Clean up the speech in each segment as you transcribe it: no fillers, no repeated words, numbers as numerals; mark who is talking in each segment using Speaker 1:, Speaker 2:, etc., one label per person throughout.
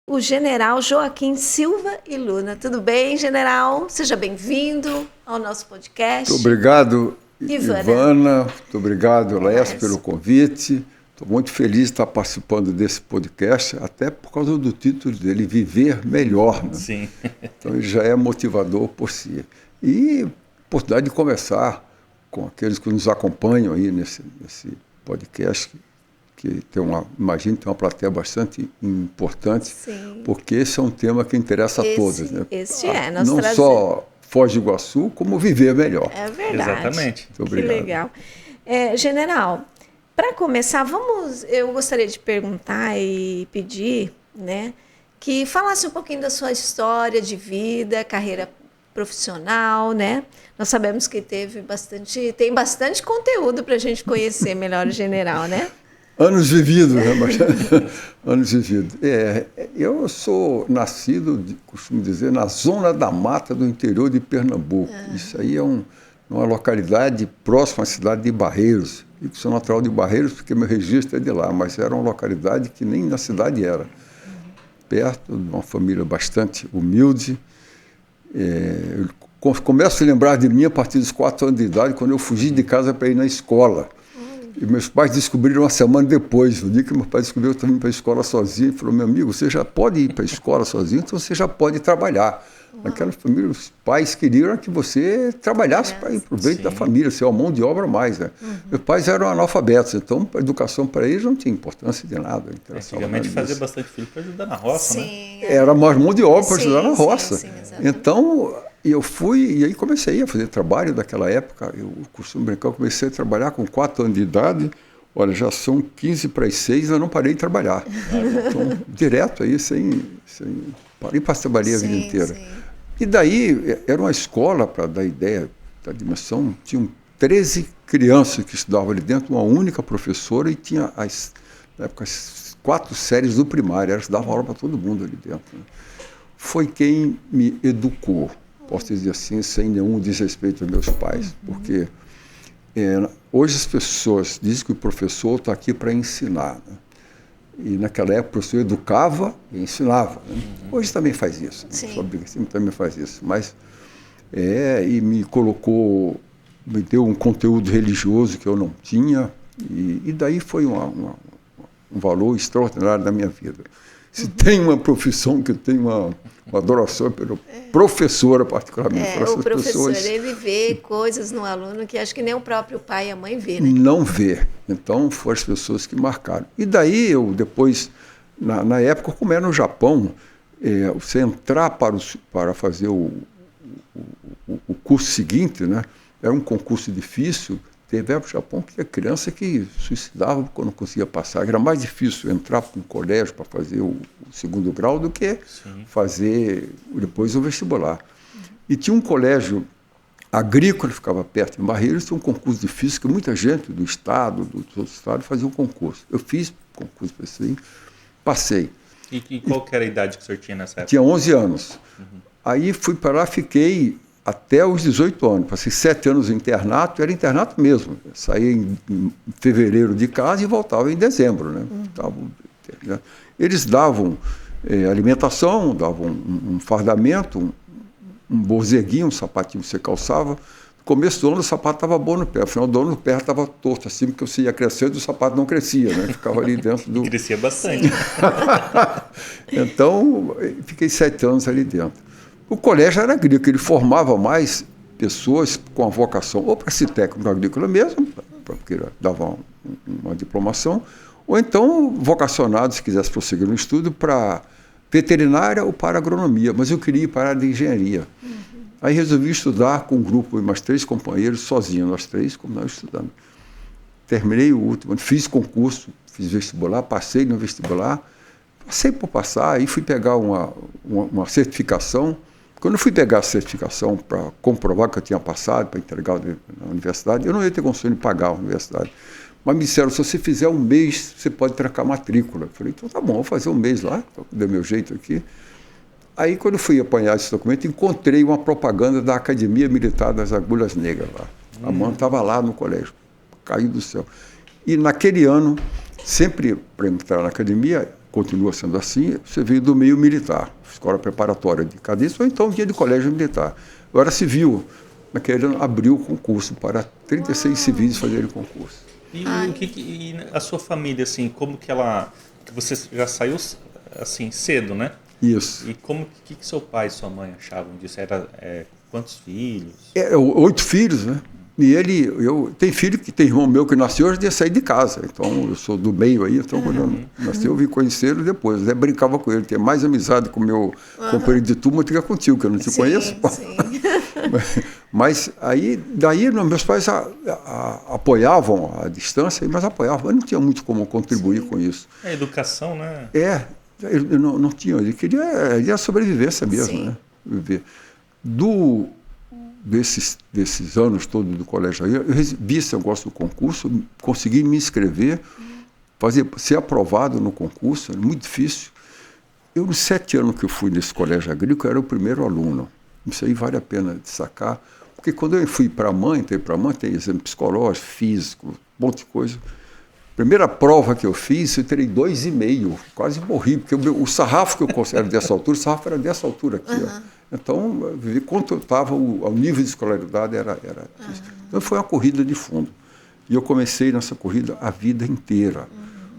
Speaker 1: o general Joaquim Silva e Luna. Tudo bem, general? Seja bem-vindo ao nosso podcast.
Speaker 2: Muito obrigado, Ivana. Muito obrigado, Lécio, pelo convite. Estou muito feliz de estar participando desse podcast, até por causa do título dele, Viver Melhor. Né?
Speaker 3: Sim.
Speaker 2: Então ele já é motivador por si. E oportunidade de conversar com aqueles que nos acompanham aí nesse podcast, que imagino que tem uma plateia bastante importante.
Speaker 1: Sim.
Speaker 2: Porque esse é um tema que interessa a todos. Né? Não só Foz do Iguaçu, como viver melhor.
Speaker 1: É verdade.
Speaker 3: Exatamente.
Speaker 2: Muito obrigado.
Speaker 1: Que legal. General, para começar, eu gostaria de perguntar e pedir, né, que falasse um pouquinho da sua história de vida, carreira profissional, né? Nós sabemos que tem bastante conteúdo para a gente conhecer melhor o general, né?
Speaker 2: Anos vividos, né? Anos vividos. Eu sou nascido, costumo dizer, na zona da mata do interior de Pernambuco. Isso aí é uma localidade próxima à cidade de Barreiros. Eu sou natural de Barreiros porque meu registro é de lá, mas era uma localidade que nem na cidade era. Perto de uma família bastante humilde. Eu começo a lembrar de mim a partir dos 4 anos de idade, quando eu fugi de casa para ir na escola. E meus pais descobriram uma semana depois. O dia que meu pai descobriu que eu estava indo para a escola sozinho, ele falou: meu amigo, você já pode ir para a escola sozinho, então você já pode trabalhar. Naquela família, os pais queriam que você trabalhasse para ir para o bem da família, ser uma mão de obra a mais. Né? Meus pais eram analfabetos, então a educação para eles não tinha importância de nada.
Speaker 3: Antigamente fazia bastante filho para ajudar na roça,
Speaker 1: sim,
Speaker 3: né?
Speaker 2: Era mais mão de obra para ajudar na roça.
Speaker 1: Sim,
Speaker 2: então, eu fui, e aí comecei a fazer trabalho daquela época. Eu costumo brincar, eu comecei a trabalhar com 4 anos de idade. Olha, já são 15 para as 6, eu não parei de trabalhar. Então, direto aí, parei para trabalhar a vida inteira.
Speaker 1: Sim.
Speaker 2: E daí, era uma escola, para dar ideia da dimensão, tinham 13 crianças que estudavam ali dentro, uma única professora, e tinha, na época, as 4 séries do primário, elas davam aula para todo mundo ali dentro. Né? Foi quem me educou, posso dizer assim, sem nenhum desrespeito aos meus pais, porque hoje as pessoas dizem que o professor está aqui para ensinar, né? E naquela época o professor educava e ensinava. Né? Hoje também faz isso. Né? Também faz isso. Mas, e me deu um conteúdo religioso que eu não tinha, e daí foi um valor extraordinário da minha vida. Se tem uma profissão que eu tenho uma adoração pela professora, particularmente.
Speaker 1: O professor, ele vê coisas no aluno que acho que nem o próprio pai e a mãe vê, né?
Speaker 2: Não vê. Então, foram as pessoas que marcaram. E daí, eu depois, na época, como era no Japão, você entrar para fazer o curso seguinte, né? Era um concurso difícil. Teve no Japão que tinha criança que suicidava quando não conseguia passar. Era mais difícil entrar para um colégio para fazer o 2º grau do que fazer depois o vestibular. E tinha um colégio agrícola que ficava perto de Barreiros, tinha um concurso difícil, que muita gente do estado, dos outros estados, fazia um concurso. Eu fiz concurso para isso aí, passei.
Speaker 3: E qual que era a idade que o senhor tinha nessa época?
Speaker 2: Tinha 11 anos. Aí fui para lá, fiquei até os 18 anos. Passei 7 anos no internato, era internato mesmo. Saía em fevereiro de casa e voltava em dezembro. Né? Eles davam alimentação, davam um fardamento, um borzeguinho, um sapatinho que você calçava. No começo do ano o sapato estava bom no pé, no final do ano o pé estava torto, assim, porque você ia crescendo e o sapato não crescia, né? Ficava ali dentro do...
Speaker 3: E crescia bastante.
Speaker 2: Então, fiquei 7 anos ali dentro. O colégio era agrícola, ele formava mais pessoas com a vocação, ou para ser técnico agrícola mesmo, porque dava uma diplomação, ou então vocacionados, se quisesse prosseguir no estudo, para veterinária ou para agronomia, mas eu queria ir para a área de engenharia. Aí resolvi estudar com um grupo, mais 3 companheiros, sozinho, nós 3, como nós estudando. Terminei o último, fiz concurso, fiz vestibular, passei no vestibular, passei por passar, aí fui pegar uma certificação. Quando eu fui pegar a certificação para comprovar que eu tinha passado, para entregar na universidade, eu não ia ter condições de pagar a universidade. Mas me disseram, se você fizer 1 mês, você pode trancar a matrícula. Eu falei, então tá bom, vou fazer 1 mês lá, deu meu jeito aqui. Aí, quando eu fui apanhar esse documento, encontrei uma propaganda da Academia Militar das Agulhas Negras lá. A mãe estava lá no colégio, caiu do céu. E naquele ano, sempre para entrar na academia, continua sendo assim, você veio do meio militar, escola preparatória de cadete, ou então vinha de colégio militar. Eu era civil, naquele ano abriu o concurso para 36 civis fazerem concurso.
Speaker 3: E a sua família, assim, como que ela... Que você já saiu, assim, cedo, né?
Speaker 2: Isso.
Speaker 3: E como que seu pai e sua mãe achavam disso? Era quantos filhos?
Speaker 2: 8 filhos, né? E tem filho que tem irmão meu que nasceu, eu já tinha saído de casa. Então, eu sou do meio aí, então quando eu nasci, eu vim conhecer ele depois. Eu brincava com ele, tinha mais amizade com o meu companheiro de turma do que contigo, que eu não te conheço.
Speaker 1: Sim.
Speaker 2: Mas daí meus pais apoiavam a distância, mas apoiavam. Eu não tinha muito como contribuir com isso.
Speaker 3: A educação, né?
Speaker 2: Eu não tinha, ele queria sobrevivência mesmo, né? Viver. Desses anos todos do colégio aí, eu vi esse negócio do concurso, consegui me inscrever, ser aprovado no concurso, era muito difícil. Eu, nos 7 anos que eu fui nesse colégio agrícola, era o primeiro aluno. Isso aí vale a pena destacar, porque quando eu fui para a mãe, tem exame psicológico, físico, um monte de coisa. Primeira prova que eu fiz, eu tirei 2,5, quase morri, porque o sarrafo que eu considero dessa altura, o sarrafo era dessa altura aqui, ó. Então, quanto eu estava, o nível de escolaridade era isso. Então, foi uma corrida de fundo. E eu comecei nessa corrida a vida inteira.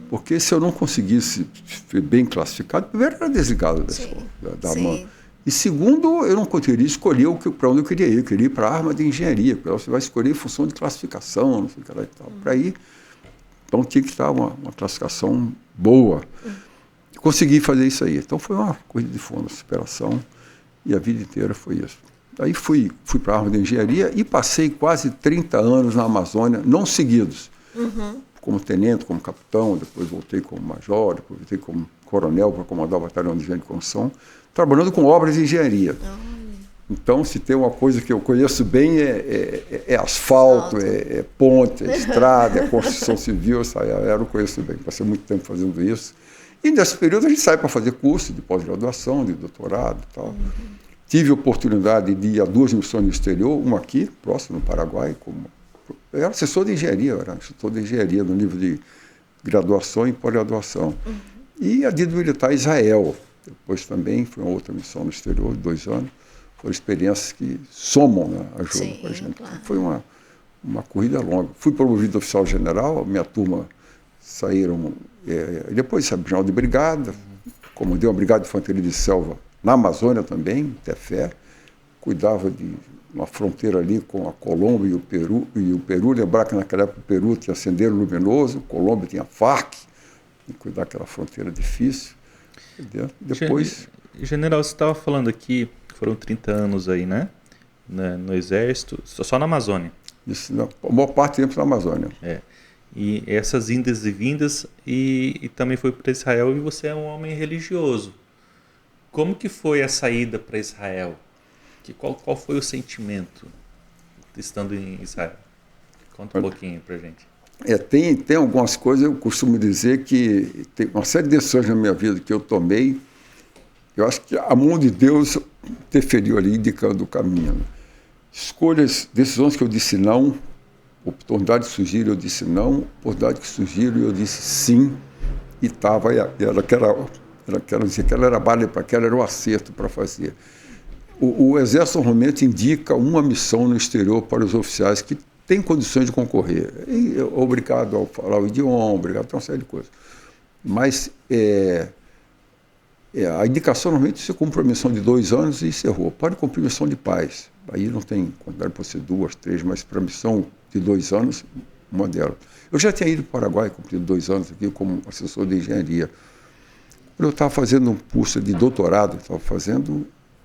Speaker 2: Porque se eu não conseguisse ser bem classificado, primeiro era desligado da escola, da mãe. E segundo, eu não poderia escolher para onde eu queria ir. Eu queria ir para a arma de engenharia, porque você vai escolher em função de classificação, não sei o que lá e tal. Para ir, então tinha que estar uma classificação boa. Consegui fazer isso aí. Então, foi uma corrida de fundo, superação. E a vida inteira foi isso. Aí fui para a arma de engenharia e passei quase 30 anos na Amazônia, não seguidos. Como tenente, como capitão, depois voltei como major, depois voltei como coronel para comandar o batalhão de engenharia de construção, trabalhando com obras de engenharia. Então, se tem uma coisa que eu conheço bem, é asfalto, é ponte, é estrada, é construção civil, eu conheço bem. Passei muito tempo fazendo isso. E nesse período a gente sai para fazer curso de pós-graduação, de doutorado e tal. Tive a oportunidade de ir a 2 missões no exterior, uma aqui, próximo no Paraguai. Eu era assessor de engenharia, no nível de graduação e pós-graduação. E a de militar Israel. Depois também foi uma outra missão no exterior, de 2 anos. Foram experiências que somam, né, ajudam com a gente. Claro. Foi uma corrida longa. Fui promovido oficial general, minha turma saíram... depois general de brigada, comandei uma brigada de infantaria de selva na Amazônia também, Tefé, cuidava de uma fronteira ali com a Colômbia e o Peru, lembrar que naquela época o Peru tinha Sendero Luminoso, a Colômbia tinha FARC, cuidar daquela fronteira difícil. Depois...
Speaker 3: General, você estava falando aqui, foram 30 anos aí, né? No Exército, só na Amazônia.
Speaker 2: Isso, a maior parte do tempo na Amazônia.
Speaker 3: E essas indas e vindas, e também foi para Israel, e você é um homem religioso. Como que foi a saída para Israel? Qual foi o sentimento estando em Israel? Conta um pouquinho para a gente.
Speaker 2: Tem algumas coisas, eu costumo dizer que tem uma série de decisões na minha vida que eu tomei, eu acho que a mão de Deus interferiu ali, indicando o caminho. Decisões que eu disse não, oportunidade que surgiram, eu disse não, oportunidade que surgiram, eu disse sim, e estava, quero dizer que ela era bala para aquela, era o acerto para fazer. O Exército normalmente indica uma missão no exterior para os oficiais que têm condições de concorrer. E, obrigado a falar o idioma, obrigado a uma série de coisas. Mas a indicação normalmente você cumpre a missão de 2 anos e encerrou. Pode cumprir missão de paz. Aí não tem quantidade, pode ser 2, 3, mas para missão de 2 anos, uma delas. Eu já tinha ido para o Paraguai, cumprido 2 anos aqui como assessor de engenharia. Quando eu estava fazendo um curso de doutorado,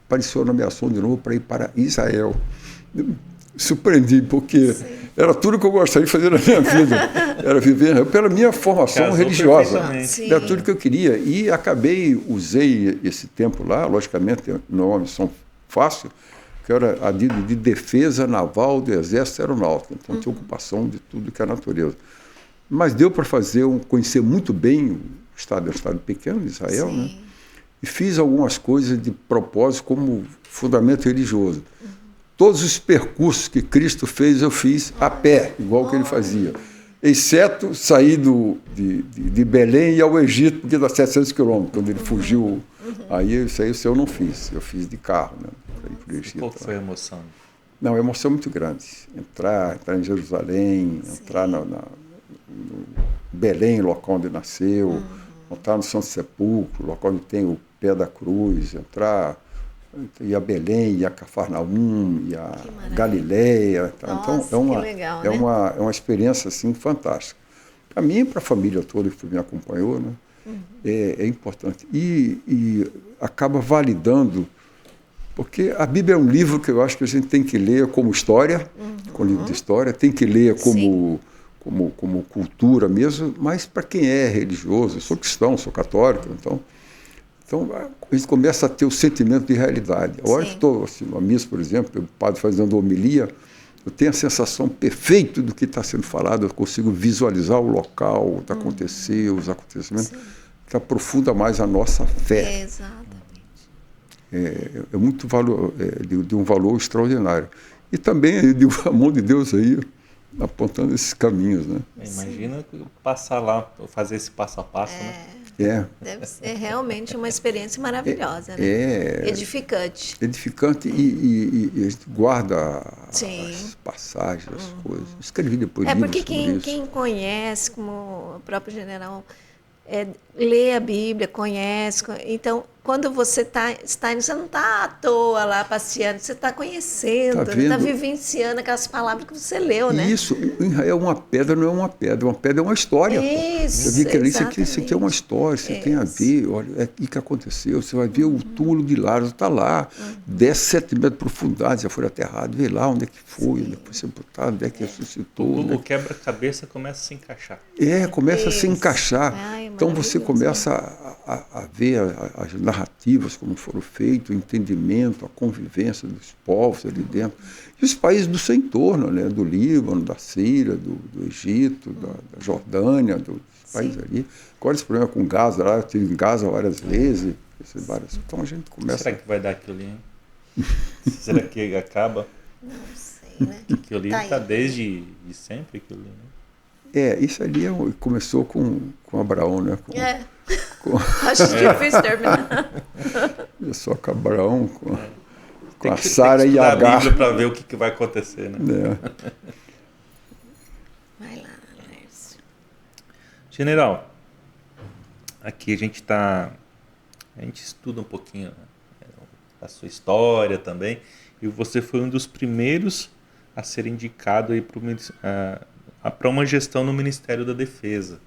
Speaker 2: apareceu a nomeação de novo para ir para Israel. Eu me surpreendi, porque era tudo que eu gostaria de fazer na minha vida. Era viver pela minha formação religiosa. Era tudo que eu queria. E usei esse tempo lá, logicamente, não é uma missão fácil, que era a de defesa naval do Exército Aeronáutico. Então, tinha ocupação de tudo que é natureza. Mas deu para conhecer muito bem o Estado, é um Estado pequeno, Israel, né? E fiz algumas coisas de propósito como fundamento religioso. Todos os percursos que Cristo fez, eu fiz a pé, igual que ele fazia. exceto sair de Belém e ir ao Egito, porque dá 700 quilômetros, quando ele fugiu. Aí isso eu não fiz, eu fiz de carro, né?
Speaker 3: Qual foi a emoção?
Speaker 2: Não, uma emoção muito grande. Entrar em Jerusalém, entrar no Belém, local onde nasceu, entrar no Santo Sepulcro, local onde tem o pé da cruz, ir a Belém, ir a Cafarnaum, ir a Galileia.
Speaker 1: Nossa,
Speaker 2: então,
Speaker 1: legal,
Speaker 2: é uma experiência assim, fantástica. Para mim e para a família toda que me acompanhou, né? É importante. E acaba validando, porque a Bíblia é um livro que eu acho que a gente tem que ler como história, como livro de história, tem que ler como cultura mesmo, mas para quem é religioso, eu sou cristão, sou católico, então a gente começa a ter o sentimento de realidade. A hora que estou assim, na missa, por exemplo, o padre fazendo homilia, eu tenho a sensação perfeita do que está sendo falado, eu consigo visualizar o local, o que aconteceu, os acontecimentos, que aprofunda mais a nossa fé.
Speaker 1: Exatamente.
Speaker 2: É muito valor, de um valor extraordinário. E também de a mão de Deus aí, apontando esses caminhos, né?
Speaker 3: Imagina passar lá, fazer esse passo a passo, né?
Speaker 1: Deve ser realmente uma experiência maravilhosa, né? Edificante.
Speaker 2: Edificante e a gente guarda as passagens, as coisas. Escrevi depois livros
Speaker 1: porque
Speaker 2: sobre
Speaker 1: quem conhece, como o próprio general, lê a Bíblia, conhece. Então, quando você está indo, você não está à toa lá passeando, você está conhecendo, está vivenciando aquelas palavras que você leu, né?
Speaker 2: Isso, em Israel, uma pedra não é uma pedra é uma história.
Speaker 1: Isso,
Speaker 2: você vê que isso aqui é uma história, você tem a ver, olha, o que aconteceu, você vai ver o túmulo de Lázaro, está lá, 10, 7 metros de profundidade, já foi aterrado, vê lá onde é que foi, onde foi sepultado, onde é que ressuscitou.
Speaker 3: O quebra-cabeça começa a se encaixar.
Speaker 2: Começa a se encaixar. Então você começa a ver as narrativas como foram feitas, o entendimento, a convivência dos povos ali dentro. E os países do seu entorno, né? Do Líbano, da Síria, do Egito, da Jordânia, dos países ali. Agora esse problema com Gaza, lá, eu estive em Gaza várias vezes. Então a gente começa...
Speaker 3: Será que vai dar aquilo ali, hein? Será que acaba?
Speaker 1: Não sei, né?
Speaker 3: Aquilo ali está desde sempre, aquilo ali, né?
Speaker 2: Isso ali começou com Abraão, né?
Speaker 1: Acho difícil terminar.
Speaker 2: Começou com Abraão, com a Sara e a Agar.
Speaker 3: Bíblia para ver o que vai acontecer, né?
Speaker 1: Vai lá, Lércio.
Speaker 3: General, aqui a gente estuda um pouquinho a sua história também, e você foi um dos primeiros a ser indicado aí para uma gestão no Ministério da Defesa.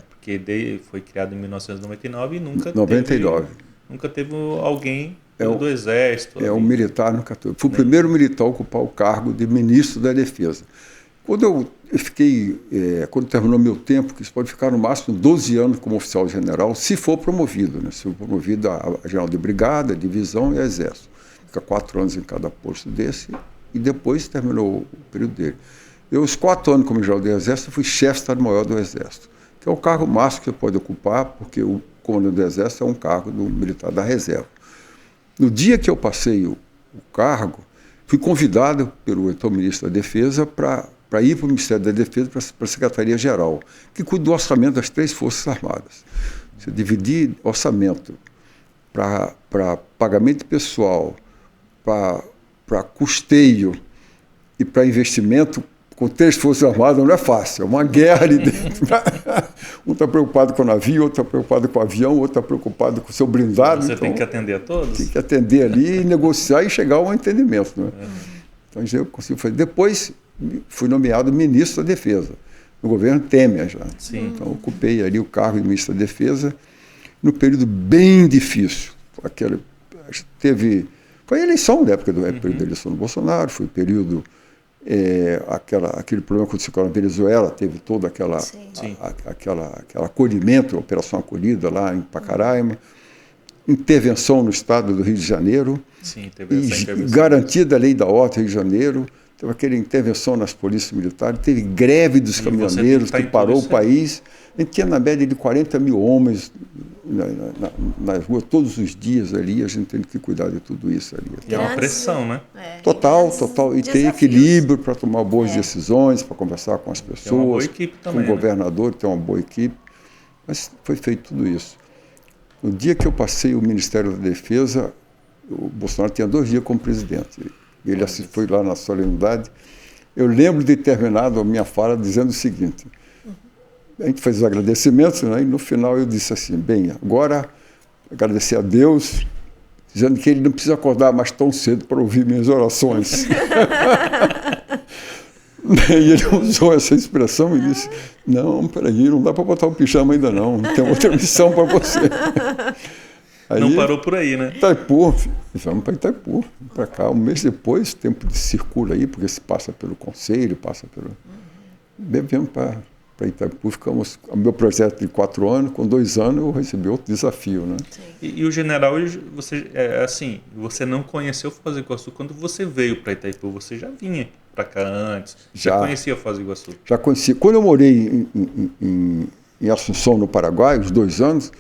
Speaker 3: Porque foi criado em 1999 e nunca teve alguém do Exército.
Speaker 2: Um militar nunca teve. Fui o primeiro militar a ocupar o cargo de ministro da Defesa. Quando eu fiquei, quando terminou meu tempo, que isso pode ficar no máximo 12 anos como oficial general, se for promovido, né? Se for promovido a general de brigada, divisão e exército. Fica 4 anos em cada posto desse e depois terminou o período dele. Eu, os 4 anos como general do Exército, fui chefe de Estado-Maior do Exército, que é o cargo máximo que você pode ocupar, porque o comandante do Exército é um cargo do militar da reserva. No dia que eu passei o cargo, fui convidado pelo então ministro da Defesa para ir para o Ministério da Defesa, para a Secretaria-Geral, que cuida do orçamento das 3 Forças Armadas. Você dividir orçamento para pagamento pessoal, para custeio e para investimento com 3 Forças Armadas não é fácil, é uma guerra ali dentro. Um está preocupado com o navio, outro está preocupado com o avião, outro está preocupado com o seu blindado.
Speaker 3: Você tem que atender a todos?
Speaker 2: Tem que atender ali e negociar e chegar a um entendimento. Né? Então eu consigo fazer. Depois fui nomeado ministro da Defesa, no governo Temer já.
Speaker 3: Sim.
Speaker 2: Então ocupei ali o cargo de ministro da Defesa no período bem difícil. Foi a eleição, da época do período da eleição do Bolsonaro, foi o período... aquele problema que aconteceu com a Venezuela, teve todo aquele acolhimento, a Operação Acolhida lá em Pacaraima, intervenção no estado do Rio de Janeiro, garantia da lei da ordem do Rio de Janeiro, teve aquela intervenção nas polícias militares, teve greve dos caminhoneiros que parou o país. A gente tinha na média de 40 mil homens nas ruas todos os dias ali, a gente tem que cuidar de tudo isso ali.
Speaker 3: E é uma pressão, né?
Speaker 2: Total. E ter equilíbrio para tomar boas decisões, para conversar com as pessoas,
Speaker 3: tem uma boa equipe também,
Speaker 2: com o governador, ter uma boa equipe. Mas foi feito tudo isso. No dia que eu passei o Ministério da Defesa, o Bolsonaro tinha 2 dias como presidente. Ele foi lá na solenidade. Eu lembro de ter terminado a minha fala dizendo o seguinte: a gente fez os agradecimentos, né? E no final eu disse assim, bem, agora agradecer a Deus, dizendo que ele não precisa acordar mais tão cedo para ouvir minhas orações. E ele usou essa expressão e disse, não, peraí, não dá para botar o pijama ainda não, tem outra missão para você. Aí,
Speaker 3: não parou por aí, né?
Speaker 2: Itaipu, vamos para Itaipu, para cá. Um mês depois, tempo de circula aí, porque se passa pelo conselho, passa pelo... Viemos para Itaipu, ficamos... O meu projeto de 4 anos, com 2 anos eu recebi outro desafio, né?
Speaker 3: E o general, você, assim, você não conheceu Foz do Iguaçu quando você veio para Itaipu, você já vinha para cá antes, já conhecia Foz do Iguaçu? Já
Speaker 2: conhecia. Quando eu morei em Assunção, no Paraguai, os 2 anos,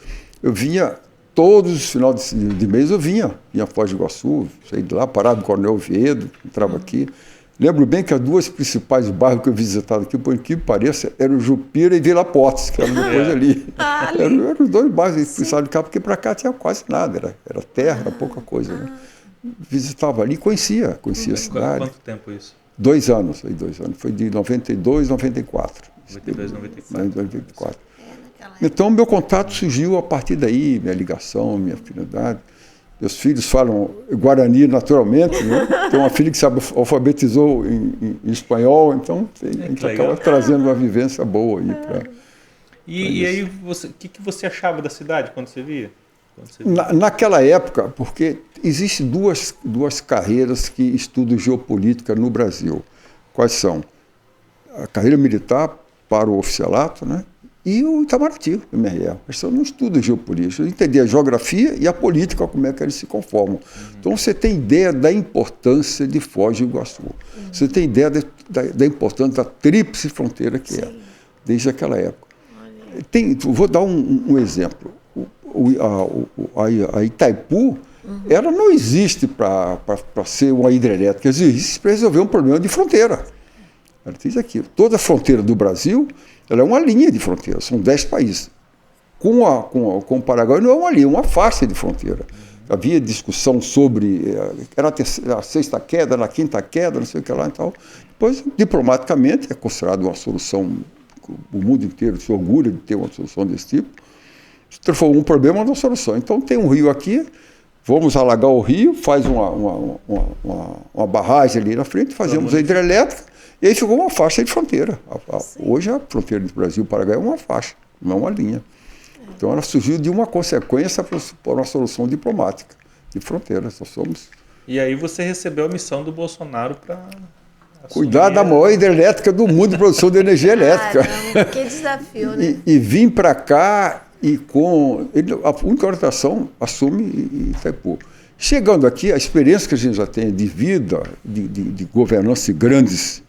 Speaker 2: eu vinha... Todos os finais de mês eu vinha a Foz do Iguaçu, saí de lá, parava no Coronel Oviedo, entrava aqui. Lembro bem que as 2 principais bairros que eu visitava aqui, por que pareça, eram Jupira e Vila Portes, que eram depois ali. Eram os 2 bairros que precisavam de cá, porque para cá tinha quase nada, era terra, era pouca coisa. Né? Visitava ali, conhecia a cidade.
Speaker 3: Quanto tempo isso?
Speaker 2: 2 anos, foi de 92 a 94.
Speaker 3: 92 a
Speaker 2: 94. Então, meu contato surgiu a partir daí, minha ligação, minha afinidade. Meus filhos falam Guarani naturalmente, né? Tem uma filha que se alfabetizou em espanhol, então a gente acaba trazendo uma vivência boa aí para...
Speaker 3: E aí, o que você achava da cidade quando você via?
Speaker 2: Naquela época, porque existem duas carreiras que estudam geopolítica no Brasil. Quais são? A carreira militar para o oficialato, né? E o Itamaraty, o MRE. A pessoa não estuda geopolítica, entender a geografia e a política, como é que eles se conformam. Então, você tem ideia da importância de Foz do Iguaçu. Você tem ideia da importância da tríplice fronteira que é, desde aquela época. Vou dar um exemplo. A Itaipu, ela não existe para ser uma hidrelétrica, existe para resolver um problema de fronteira. Ela diz aqui, toda a fronteira do Brasil, ela é uma linha de fronteira, são 10 países. Com o Paraguai não é uma linha, é uma faixa de fronteira. Havia discussão sobre, era a 6ª queda, na 5ª queda, não sei o que lá e tal. Depois, diplomaticamente, é considerado uma solução, o mundo inteiro se orgulha de ter uma solução desse tipo. Se transformou um problema numa solução. Então, tem um rio aqui, vamos alagar o rio, faz uma barragem ali na frente, fazemos a hidrelétrica, e aí ficou uma faixa de fronteira. Hoje a fronteira do Brasil e Paraguai é uma faixa, não é uma linha. Então ela surgiu de uma consequência para uma solução diplomática de fronteira. Nós somos...
Speaker 3: E aí você recebeu a missão do Bolsonaro para
Speaker 2: cuidar da maior hidrelétrica do mundo de produção de energia elétrica.
Speaker 1: Caramba, que desafio, né?
Speaker 2: E vim para cá e a única orientação assume Itaipu. Chegando aqui, a experiência que a gente já tem de vida, de governança de grandes...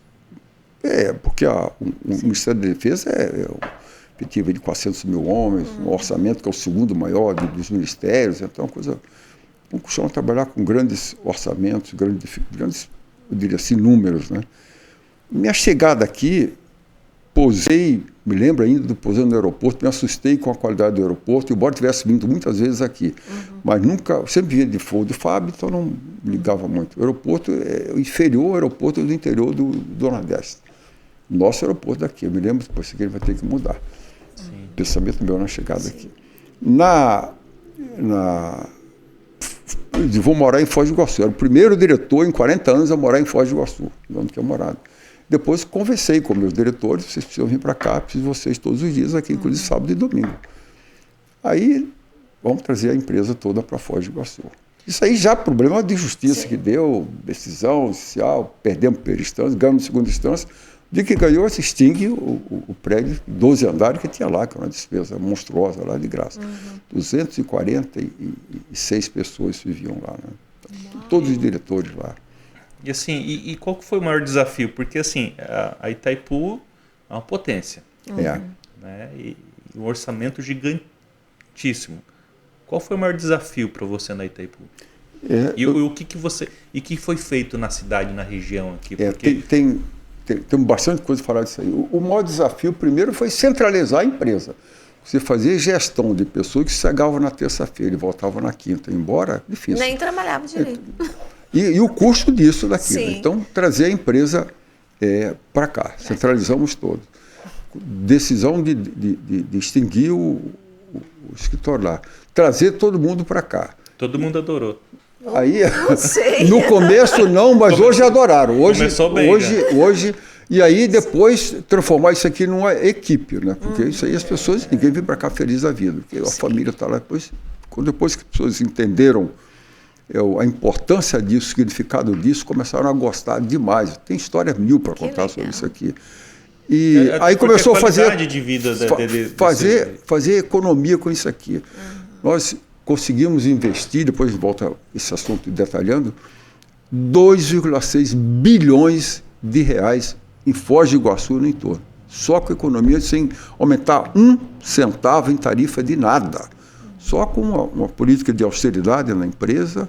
Speaker 2: porque o Ministério da Defesa é efetivo de 400 mil homens, um orçamento que é o 2º maior dos ministérios, então é uma coisa... Um costuma trabalhar com grandes orçamentos, grandes, eu diria assim, números, né? Minha chegada aqui, me lembro ainda do pousando no aeroporto, me assustei com a qualidade do aeroporto, embora tivesse vindo muitas vezes aqui, mas nunca, sempre vinha de voo de FAB, então não me ligava muito. O aeroporto é o inferior ao aeroporto do interior do Nordeste. Nosso aeroporto daqui, eu me lembro, depois que ele vai ter que mudar. Sim. Pensamento meu na chegada aqui. Eu vou morar em Foz do Iguaçu. Era o primeiro diretor em 40 anos a morar em Foz do Iguaçu, onde que eu morava. Depois conversei com meus diretores, vocês precisam vir para cá, preciso de vocês todos os dias aqui, inclusive sábado e domingo. Aí, vamos trazer a empresa toda para Foz do Iguaçu. Isso aí já é problema de justiça que deu, decisão judicial, perdemos primeira instância, ganhamos segunda instância. O dia que ganhou, se extingue o prédio, 12 andares que tinha lá, que era uma despesa monstruosa lá de graça. 246 pessoas viviam lá, né? Todos os diretores lá.
Speaker 3: E assim, e qual que foi o maior desafio? Porque assim, a Itaipu é uma potência. Né? E um orçamento muitíssimo. Qual foi o maior desafio para você na Itaipu? O que foi feito na cidade, na região aqui? Porque...
Speaker 2: Tem bastante coisa para falar disso aí. O maior desafio, primeiro, foi centralizar a empresa. Você fazia gestão de pessoas que chegavam na terça-feira e voltavam na quinta. Embora, difícil.
Speaker 1: Nem trabalhava direito.
Speaker 2: E o custo disso daquilo.
Speaker 1: Sim.
Speaker 2: Então, trazer a empresa para cá. Centralizamos todos. Decisão de extinguir o escritório lá. Trazer todo mundo para cá.
Speaker 3: Todo mundo adorou.
Speaker 2: Aí,
Speaker 1: Não sei.
Speaker 2: no começo não, mas hoje adoraram.
Speaker 3: Começou bem,
Speaker 2: hoje, e aí depois transformar isso aqui numa equipe, né? Porque isso aí as pessoas, ninguém vem para cá feliz da vida, porque a família está lá. Depois que as pessoas entenderam a importância disso, o significado disso, começaram a gostar demais. Tem história mil para contar sobre isso aqui. E aí começou a fazer
Speaker 3: de vida
Speaker 2: fazer economia com isso aqui. Nós conseguimos investir, depois volta esse assunto detalhando, 2,6 bilhões de reais em Foz do Iguaçu e no entorno. Só com economia, sem aumentar 1 centavo em tarifa de nada. Só com uma política de austeridade na empresa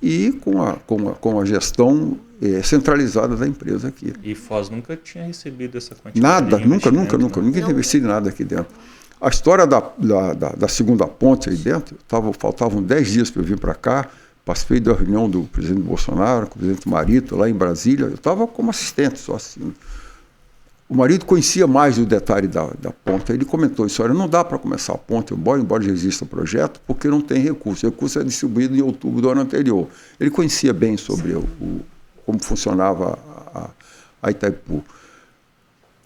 Speaker 2: e com a gestão centralizada da empresa aqui.
Speaker 3: E Foz nunca tinha recebido essa quantidade
Speaker 2: nada,
Speaker 3: de
Speaker 2: nunca.
Speaker 3: investimento,
Speaker 2: Ninguém tinha investido em nada aqui dentro. A história da segunda ponte aí dentro, faltavam 10 dias para eu vir para cá, participei da reunião do presidente Bolsonaro, com o presidente Marito, lá em Brasília, eu estava como assistente, só assim. O Marito conhecia mais do detalhe da ponte, ele comentou isso, olha, não dá para começar a ponte, embora já exista o projeto, porque não tem recurso, o recurso é distribuído em outubro do ano anterior. Ele conhecia bem sobre como funcionava a Itaipu.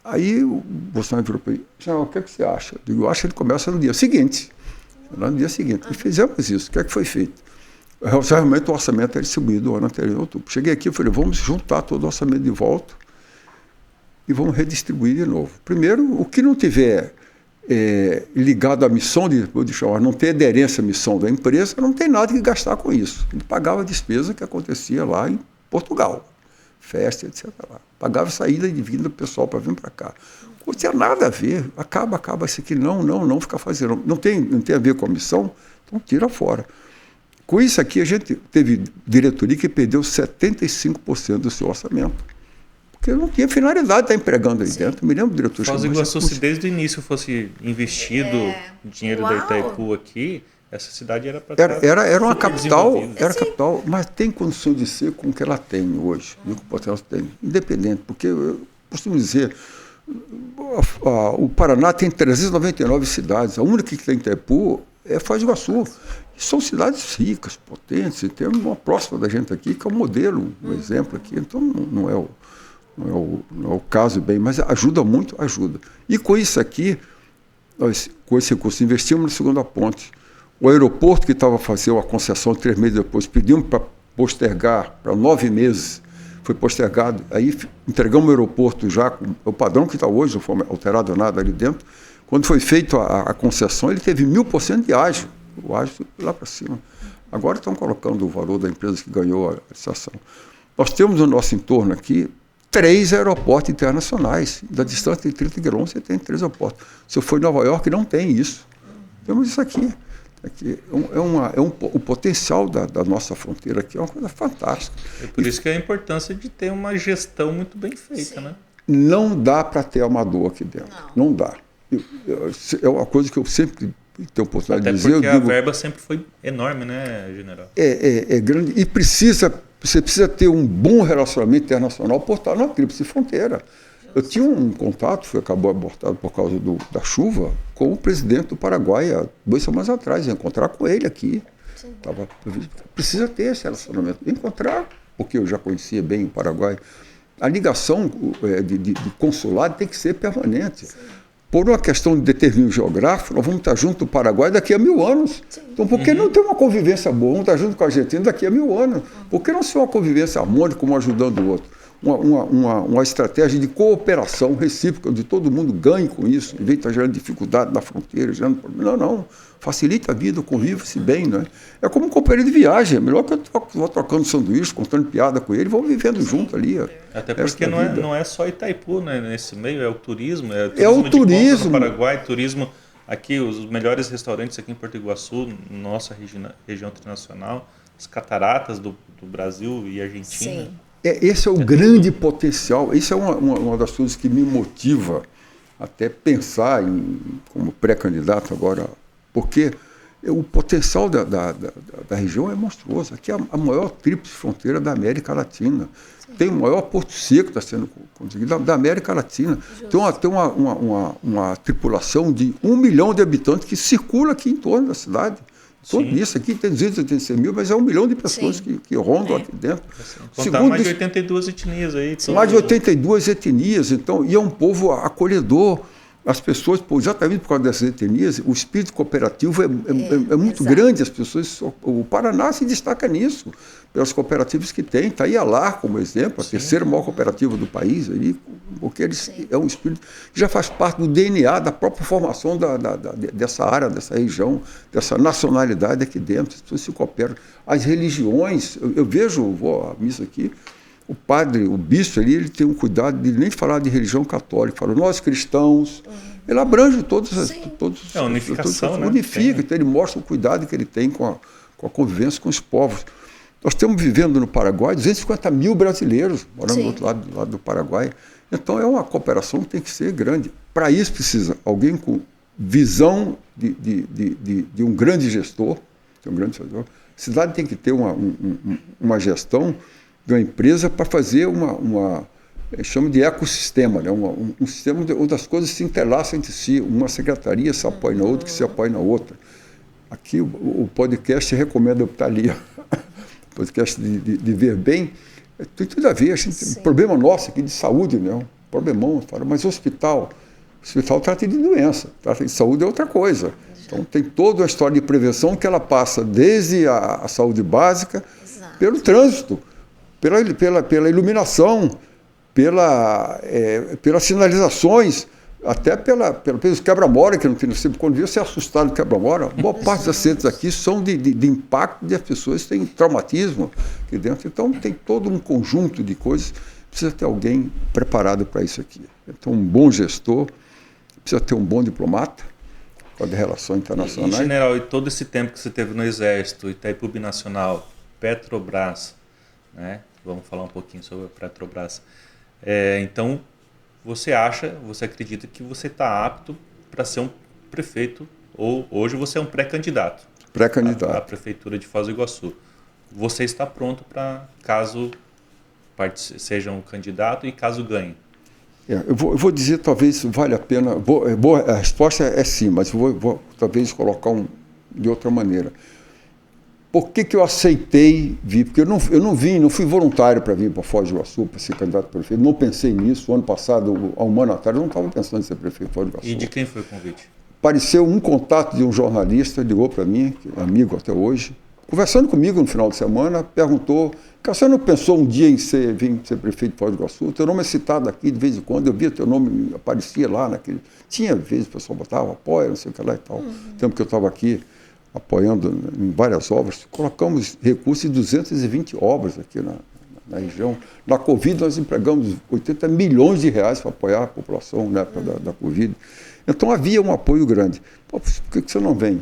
Speaker 2: Aí o Bolsonaro virou para mim, o que você acha? Eu digo, eu acho que ele começa no dia seguinte. E fizemos isso. O que é que foi feito? Realmente o orçamento era distribuído no ano anterior, em outubro. Cheguei aqui e falei, vamos juntar todo o orçamento de volta e vamos redistribuir de novo. Primeiro, o que não tiver ligado à missão, não ter aderência à missão da empresa, não tem nada que gastar com isso. Ele pagava a despesa que acontecia lá em Portugal. Festa, etc. Lá. Pagava saída e vinda do pessoal para vir para cá. Não tinha nada a ver. Acaba isso aqui. Não fica fazendo. Não tem a ver com a missão, então tira fora. Com isso aqui, a gente teve diretoria que perdeu 75% do seu orçamento. Porque não tinha finalidade de estar empregando ali dentro. Me lembro do diretor.
Speaker 3: Foz do Iguaçu, se desde o início fosse investido dinheiro da Itaipu aqui, essa cidade era para
Speaker 2: era uma capital, capital, mas tem condição de ser com o que ela tem hoje, e o que o potencial tem, independente, porque eu costumo dizer, o Paraná tem 399 cidades, a única que tem Itaipu é Foz do Iguaçu. São cidades ricas, potentes, e tem uma próxima da gente aqui, que é um modelo, um exemplo aqui, então não é o caso bem, mas ajuda muito, ajuda. E com isso aqui, nós, com esse recurso, investimos na segunda ponte. O aeroporto que estava fazendo a concessão 3 meses depois, pedimos para postergar para 9 meses, foi postergado, aí entregamos o aeroporto já com o padrão que está hoje, não foi alterado nada ali dentro. Quando foi feita a concessão, ele teve 1000% de ágio, o ágio lá para cima. Agora estão colocando o valor da empresa que ganhou a licitação. Nós temos no nosso entorno aqui 3 aeroportos internacionais, da distância de 30 quilômetros você tem 3 aeroportos. Se eu for em Nova York, não tem isso. Temos isso aqui. O potencial da nossa fronteira aqui é uma coisa fantástica.
Speaker 3: É por isso que é a importância de ter uma gestão muito bem feita, né?
Speaker 2: Não dá para ter amador aqui dentro. Não dá. É uma coisa que eu sempre tenho oportunidade de dizer.
Speaker 3: Até porque a verba sempre foi enorme, né, general?
Speaker 2: É grande. E você precisa ter um bom relacionamento internacional por estar na tríplice fronteira. Eu tinha um contato, acabou abortado por causa da chuva, com o presidente do Paraguai há 2 semanas atrás. Ia encontrar com ele aqui. Precisa ter esse relacionamento. Encontrar, porque eu já conhecia bem o Paraguai. A ligação de consulado tem que ser permanente. Sim. Por uma questão de determínio geográfico, nós vamos estar junto do Paraguai daqui a 1000 anos. Sim. Então, por que não ter uma convivência boa? Vamos estar junto com a Argentina daqui a 1000 anos. Por que não ser uma convivência harmônica, um ajudando o outro? Uma estratégia de cooperação recíproca, onde todo mundo ganhe com isso, em vez de estar gerando dificuldade na fronteira, gerando problema. Não. Facilita a vida, convive-se bem, né? É como um companheiro de viagem, é melhor que eu vou trocando sanduíche, contando piada com ele, vamos vivendo junto ali.
Speaker 3: Até porque não é só Itaipu, né? Nesse meio, é o turismo.
Speaker 2: É o turismo.
Speaker 3: No Paraguai, turismo aqui os melhores restaurantes aqui em Porto Iguaçu, nossa região internacional, as cataratas do Brasil e Argentina.
Speaker 1: Sim.
Speaker 2: Esse é o grande potencial, isso é uma das coisas que me motiva até pensar como pré-candidato agora, porque o potencial da região é monstruoso. Aqui é a maior tríplice fronteira da América Latina. Sim. Tem o maior porto seco que está sendo conseguido da América Latina. Justo. Tem uma tripulação de 1 milhão de habitantes que circula aqui em torno da cidade. Tudo isso aqui tem 286 mil, mas é 1 milhão de pessoas que rondam aqui dentro.
Speaker 3: Contar mais de 82 etnias aí.
Speaker 2: Mais de 82 etnias, então, e é um povo acolhedor. As pessoas, exatamente por causa dessas etnias, o espírito cooperativo é muito grande. As pessoas, o Paraná se destaca nisso, pelas cooperativas que tem. Está aí a LAR como exemplo, a terceira maior cooperativa do país, aí, porque é um espírito que já faz parte do DNA da própria formação dessa área, dessa região, dessa nacionalidade aqui dentro. As pessoas se cooperam. As religiões, eu vejo, vou à missa aqui, o padre, o bispo ali, ele tem um cuidado de nem falar de religião católica, fala nós cristãos, ele abrange todos
Speaker 3: é a unificação, né?
Speaker 2: Unifica, então ele mostra o cuidado que ele tem com a convivência com os povos. Nós estamos vivendo no Paraguai 250 mil brasileiros morando do outro lado do Paraguai, então é uma cooperação que tem que ser grande. Para isso precisa alguém com visão de um grande gestor, a cidade tem que ter uma gestão de uma empresa para fazer chama de ecossistema, né? um sistema onde as coisas se entrelaçam entre si, uma secretaria se apoia na outra, que se apoia na outra. Aqui o podcast recomenda estar ali, o podcast de ver bem, tem tudo a ver, a gente, um problema nosso aqui de saúde, né? Um problemão, mas o hospital trata de doença, trata de saúde é outra coisa. Então tem toda uma história de prevenção que ela passa desde a saúde básica, pelo trânsito, pela iluminação, pelas sinalizações, até pelos quebra-mola, que não tem sempre. Quando você é assustado com quebra-mola, boa parte dos acidentes aqui são de impacto de as pessoas têm traumatismo aqui dentro. Então tem todo um conjunto de coisas, precisa ter alguém preparado para isso aqui. Então um bom gestor, precisa ter um bom diplomata, com a de relações internacionais.
Speaker 3: E, general, e todo esse tempo que você teve no Exército, Itaipu Binacional, Petrobras, né? Vamos falar um pouquinho sobre a Petrobras. Então, você acredita que você está apto para ser um prefeito, ou hoje você é um pré-candidato.
Speaker 2: Pré-candidato.
Speaker 3: À Prefeitura de Foz do Iguaçu. Você está pronto para, caso seja um candidato e caso ganhe?
Speaker 2: Eu vou dizer, talvez vale a pena. A resposta é sim, mas vou talvez colocar de outra maneira. Por que eu aceitei vir? Porque eu não fui voluntário para vir para Foz do Iguaçu, para ser candidato a prefeito. Não pensei nisso. O ano passado, há um ano atrás, eu não estava pensando em ser prefeito de Foz do Iguaçu.
Speaker 3: E de quem foi o convite?
Speaker 2: Apareceu um contato de um jornalista, ligou para mim, amigo até hoje, conversando comigo no final de semana, perguntou: você não pensou um dia em vir ser prefeito de Foz do Iguaçu? Teu nome é citado aqui de vez em quando, eu via teu nome, aparecia lá naquele. Tinha vezes o pessoal botava apoia, não sei o que lá e tal. Tempo que eu estava aqui apoiando em várias obras, colocamos recursos em 220 obras aqui na região. Na Covid nós empregamos 80 milhões de reais para apoiar a população na época da Covid. Então havia um apoio grande. Por que você não vem?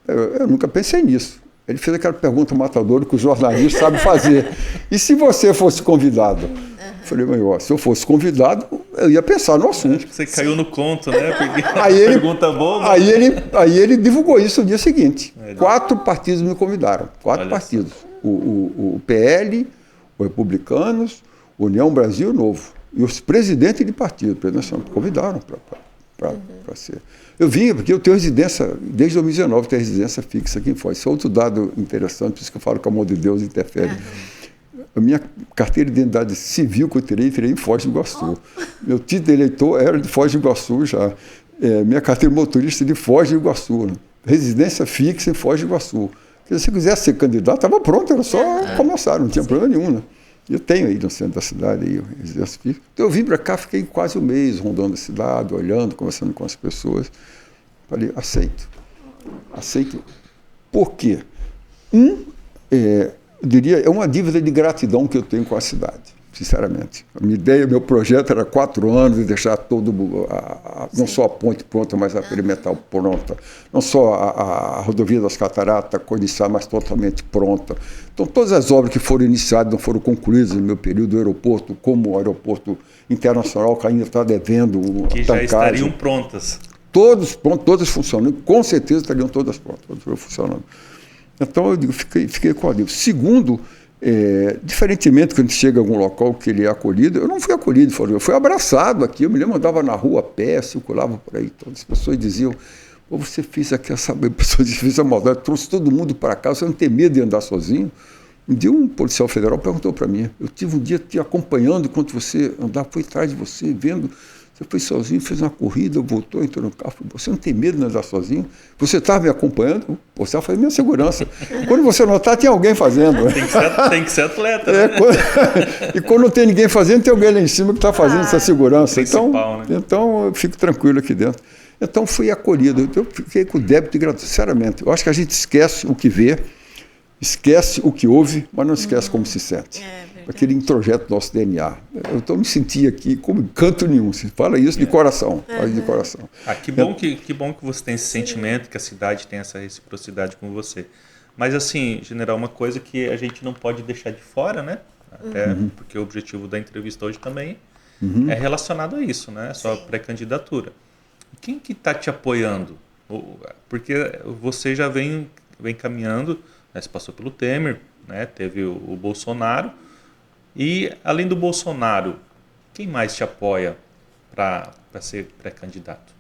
Speaker 2: Eu nunca pensei nisso. Ele fez aquela pergunta matadora que o jornalista sabe fazer. E se você fosse convidado? Falei, se eu fosse convidado, eu ia pensar no assunto.
Speaker 3: Você caiu no conto, né? Porque
Speaker 2: pergunta boa. Aí ele divulgou isso no dia seguinte. 4 partidos me convidaram. 4 partidos. O PL, o Republicanos, União Brasil Novo. E os presidentes de partido, me convidaram para ser. Eu vim, porque eu tenho residência, desde 2019, tenho residência fixa aqui em Foz. Isso é outro dado interessante, por isso que eu falo que o amor de Deus interfere. A minha carteira de identidade civil que eu tirei em Foz do Iguaçu. Meu título de eleitor era de Foz do Iguaçu já. Minha carteira de motorista de Foz do Iguaçu. Né? Residência fixa em Foz do Iguaçu. Se eu quisesse ser candidato, estava pronto, era só começar, não tinha problema nenhum. Né? Eu tenho aí no centro da cidade, aí, residência fixa. Então eu vim para cá, fiquei quase um mês rondando a cidade, olhando, conversando com as pessoas. Falei, aceito. Por quê? Eu diria, é uma dívida de gratidão que eu tenho com a cidade. sinceramente. A minha ideia, meu projeto era 4 anos de deixar não só a ponte pronta, mas a perimetral pronta. Não só a rodovia das Cataratas iniciar, mas totalmente pronta. Então, todas as obras que foram iniciadas, não foram concluídas no meu período, o aeroporto, como o aeroporto internacional, que ainda está devendo
Speaker 3: que já estariam prontas.
Speaker 2: Todas funcionando. Com certeza estariam todas prontas, todas funcionando. Então, eu digo, fiquei com a dívida. Segundo, diferentemente quando chega a algum local que ele é acolhido, eu não fui acolhido, eu fui abraçado aqui. Eu me lembro, andava na rua a pé, circulava por aí. Então, as pessoas diziam, você fez aqui essa maldade, trouxe todo mundo para cá, você não tem medo de andar sozinho? Um dia um policial federal perguntou para mim, eu tive um dia te acompanhando enquanto você andava, fui atrás de você, vendo, você foi sozinho, fez uma corrida, voltou, entrou no carro, você não tem medo de andar sozinho? Você estava me acompanhando? Você foi minha segurança. Quando você notar, tem alguém fazendo.
Speaker 3: Tem que ser atleta. Né?
Speaker 2: E quando não tem ninguém fazendo, tem alguém lá em cima que está fazendo essa segurança. Então, eu fico tranquilo aqui dentro. Então, fui acolhido. Eu fiquei com débito de gratidão, sinceramente. Eu acho que a gente esquece o que vê, esquece o que ouve, mas não esquece como se sente. Aquele introjeto do nosso DNA. Eu estou me sentindo aqui como canto nenhum. Você fala isso de coração. Fala de coração.
Speaker 3: Que bom que você tem esse sentimento, que a cidade tem essa reciprocidade com você. Mas, assim, general, uma coisa que a gente não pode deixar de fora, né? Até porque o objetivo da entrevista hoje também é relacionado a isso, né? Sua pré-candidatura. Quem que está te apoiando? Porque você já vem caminhando, né? Você passou pelo Temer, né? Teve o Bolsonaro. E, além do Bolsonaro, quem mais te apoia para ser pré-candidato?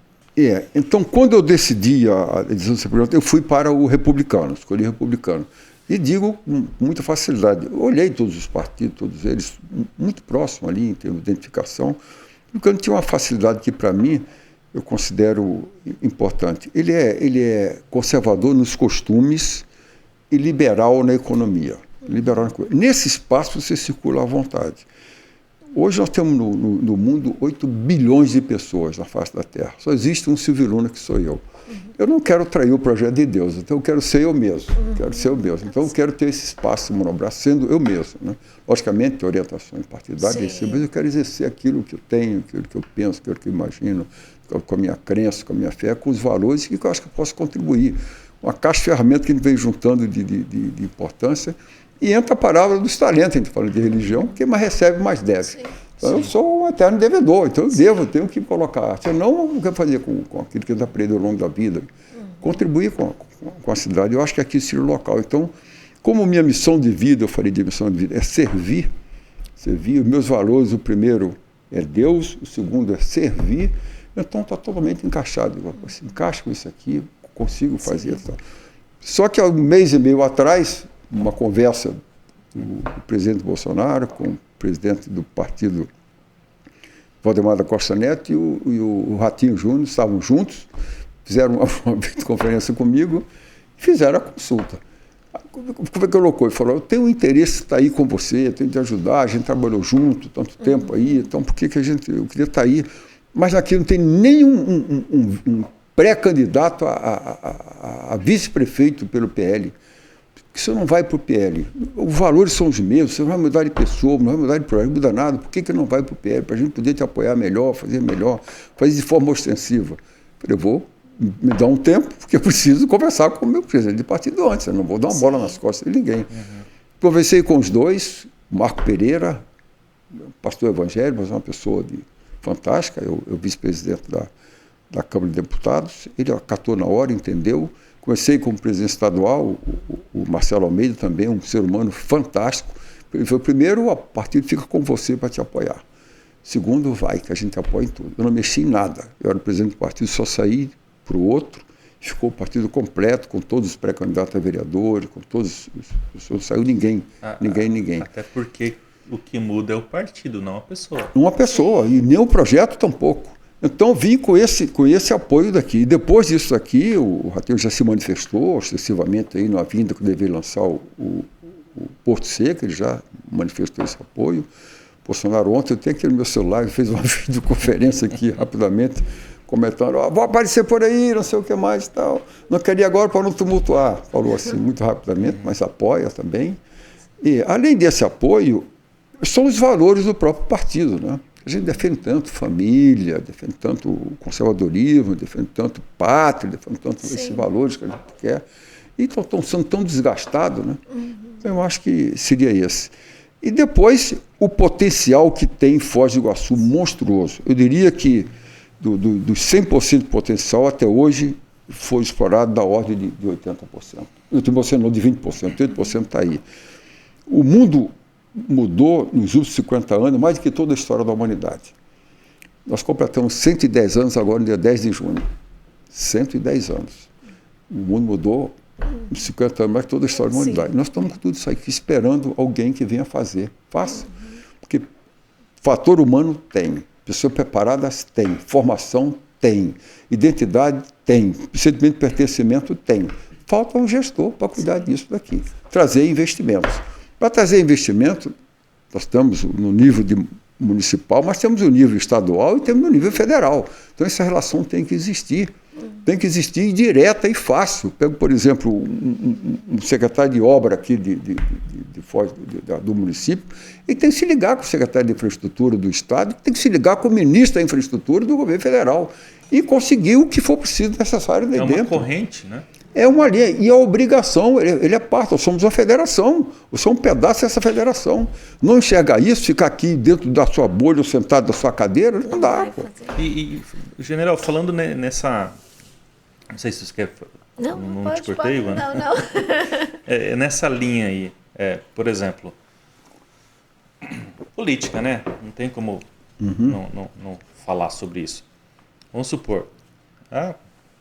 Speaker 2: Então, quando eu decidi a edição desse programa, eu fui para o republicano, escolhi republicano. E digo com muita facilidade, eu olhei todos os partidos, todos eles, muito próximo ali, em termos de identificação. O republicano tinha uma facilidade que, para mim, eu considero importante. Ele é conservador nos costumes e liberal na economia. Nesse espaço você circula à vontade. Hoje nós temos no mundo 8 bilhões de pessoas na face da Terra. Só existe um Silvio Luna, que sou eu. Eu não quero trair o projeto de Deus, então eu quero ser eu mesmo. Então eu quero ter esse espaço monobrar sendo eu mesmo. Né? Logicamente, orientações partidárias, mas eu quero exercer aquilo que eu tenho, aquilo que eu penso, aquilo que eu imagino, com a minha crença, com a minha fé, com os valores que eu acho que eu posso contribuir. Uma caixa de ferramentas que a gente vem juntando de importância. E entra a palavra dos talentos, a gente fala de religião, quem mais recebe, mais deve. Então, eu sou um eterno devedor, então eu tenho que colocar. Senão, o que eu fazer com aquilo que eu aprendi ao longo da vida? Contribuir com a cidade. Eu acho que aqui seria o local. Então, como minha missão de vida, eu falei de missão de vida, é servir. Os meus valores, o primeiro é Deus, o segundo é servir. Então, está totalmente encaixado. Se encaixa com isso aqui, consigo fazer. Tá. Só que há um mês e meio atrás, uma conversa do presidente Bolsonaro com o presidente do partido Valdemar da Costa Neto e o Ratinho Júnior estavam juntos, fizeram uma videoconferência comigo e fizeram a consulta. Como é que colocou? Ele falou, eu tenho um interesse de estar aí com você, eu tenho de ajudar, a gente trabalhou junto tanto tempo aí, então por que eu queria estar aí? Mas aqui não tem nenhum um pré-candidato a vice-prefeito pelo PL. Você não vai para o PL. Os valores são os mesmos, você não vai mudar de pessoa, não vai mudar de projeto, não muda nada. Por que não vai para o PL? Para a gente poder te apoiar melhor, fazer de forma ostensiva. Eu vou me dar um tempo, porque eu preciso conversar com o meu presidente de partido antes, eu não vou dar uma bola nas costas de ninguém. Conversei com os dois, Marco Pereira, pastor evangélico, mas uma pessoa fantástica, eu vice-presidente da Câmara de Deputados, ele acatou na hora, entendeu. Conversei com o presidente estadual, o Marcelo Almeida, também um ser humano fantástico. Ele falou, primeiro, o partido fica com você para te apoiar. Segundo, vai, que a gente apoia em tudo. Eu não mexi em nada. Eu era o presidente do partido, só saí para o outro, ficou o partido completo, com todos os pré-candidatos a vereadores, com todos os... Não saiu ninguém.
Speaker 3: Até porque o que muda é o partido, não a pessoa.
Speaker 2: Uma pessoa, e nem o projeto tampouco. Então, vim com esse apoio daqui. Depois disso aqui, o Ratinho já se manifestou extensivamente aí na vinda que deveria lançar o Porto Seco, ele já manifestou esse apoio. Bolsonaro ontem, eu tenho aqui no meu celular, ele fez uma videoconferência aqui rapidamente, comentando, vou aparecer por aí, não sei o que mais e tal. Não queria agora para não tumultuar. Falou assim muito rapidamente, mas apoia também. E, além desse apoio, são os valores do próprio partido, né? A gente defende tanto família, defende tanto conservadorismo, defende tanto pátria, defende tanto esses valores que a gente quer. E estão sendo tão desgastados, né? Então, eu acho que seria esse. E depois, o potencial que tem Foz do Iguaçu, monstruoso. Eu diria que dos 100% de potencial, até hoje, foi explorado da ordem de 80%. 80% não, de 20%, 80% está aí. O mundo mudou nos últimos 50 anos, mais do que toda a história da humanidade. Nós completamos 110 anos agora, no dia 10 de junho. 110 anos. O mundo mudou nos 50 anos, mais que toda a história da humanidade. Nós estamos com tudo isso aqui, esperando alguém que venha fazer. Faça. Porque fator humano tem, pessoas preparadas tem, formação tem, identidade tem, sentimento de pertencimento tem. Falta um gestor para cuidar disso daqui. Trazer investimentos. Para trazer investimento, nós estamos no nível municipal, mas temos o nível estadual e temos o nível federal. Então, essa relação tem que existir. Tem que existir direta e fácil. Pego, por exemplo, um secretário de obra aqui do município, e tem que se ligar com o secretário de infraestrutura do Estado, tem que se ligar com o ministro da infraestrutura do governo federal e conseguir o que for preciso necessário daí dentro.
Speaker 3: É uma corrente, né?
Speaker 2: É uma linha, e a obrigação, ele é parte, nós somos uma federação, você é um pedaço dessa federação. Não enxergar isso, ficar aqui dentro da sua bolha, ou sentado da sua cadeira, não dá.
Speaker 3: General, falando nessa... Não sei se você quer... Não te cortei, Ivan?
Speaker 1: Não.
Speaker 3: Nessa linha aí, por exemplo, política, né? Não tem como não falar sobre isso. Vamos supor,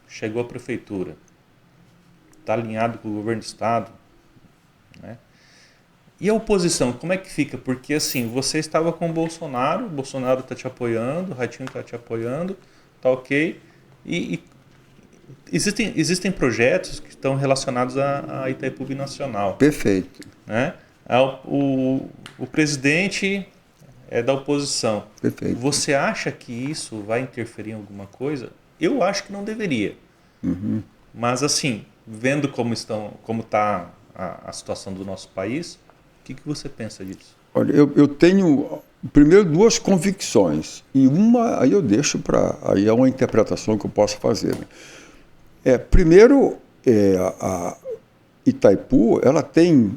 Speaker 3: chegou a prefeitura, está alinhado com o governo do Estado, né? E a oposição, como é que fica? Porque assim, você estava com o Bolsonaro está te apoiando, o Ratinho está te apoiando, tá ok, e existem projetos que estão relacionados a Itaipu Binacional.
Speaker 2: Perfeito.
Speaker 3: Né? O presidente é da oposição.
Speaker 2: Perfeito.
Speaker 3: Você acha que isso vai interferir em alguma coisa? Eu acho que não deveria. Mas assim, vendo como está a situação do nosso país, o que você pensa disso?
Speaker 2: Olha, eu tenho, primeiro, duas convicções. E uma, aí eu deixo para... Aí é uma interpretação que eu posso fazer. Primeiro, a Itaipu, ela tem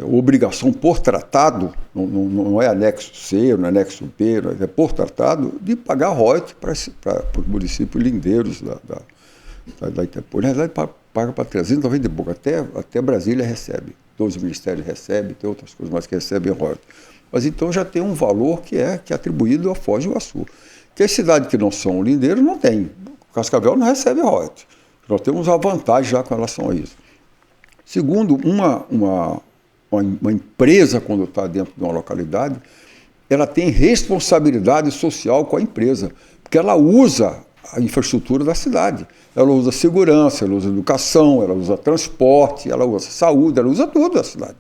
Speaker 2: obrigação por tratado, não é anexo C, não é anexo B, é por tratado, de pagar royalties para os municípios lindeiros da Itaipu. Na realidade, paga para 390 e pouco, até Brasília recebe, 12 ministérios recebem, tem outras coisas mais que recebem royalties. Mas então já tem um valor que é atribuído a Foz do Iguaçu. Que as cidades que não são lindeiras não têm. Cascavel não recebe royalties. Nós temos uma vantagem já com relação a isso. Segundo, uma empresa, quando está dentro de uma localidade, ela tem responsabilidade social com a empresa, porque ela usa a infraestrutura da cidade. Ela usa segurança, ela usa educação, ela usa transporte, ela usa saúde, ela usa tudo da cidade.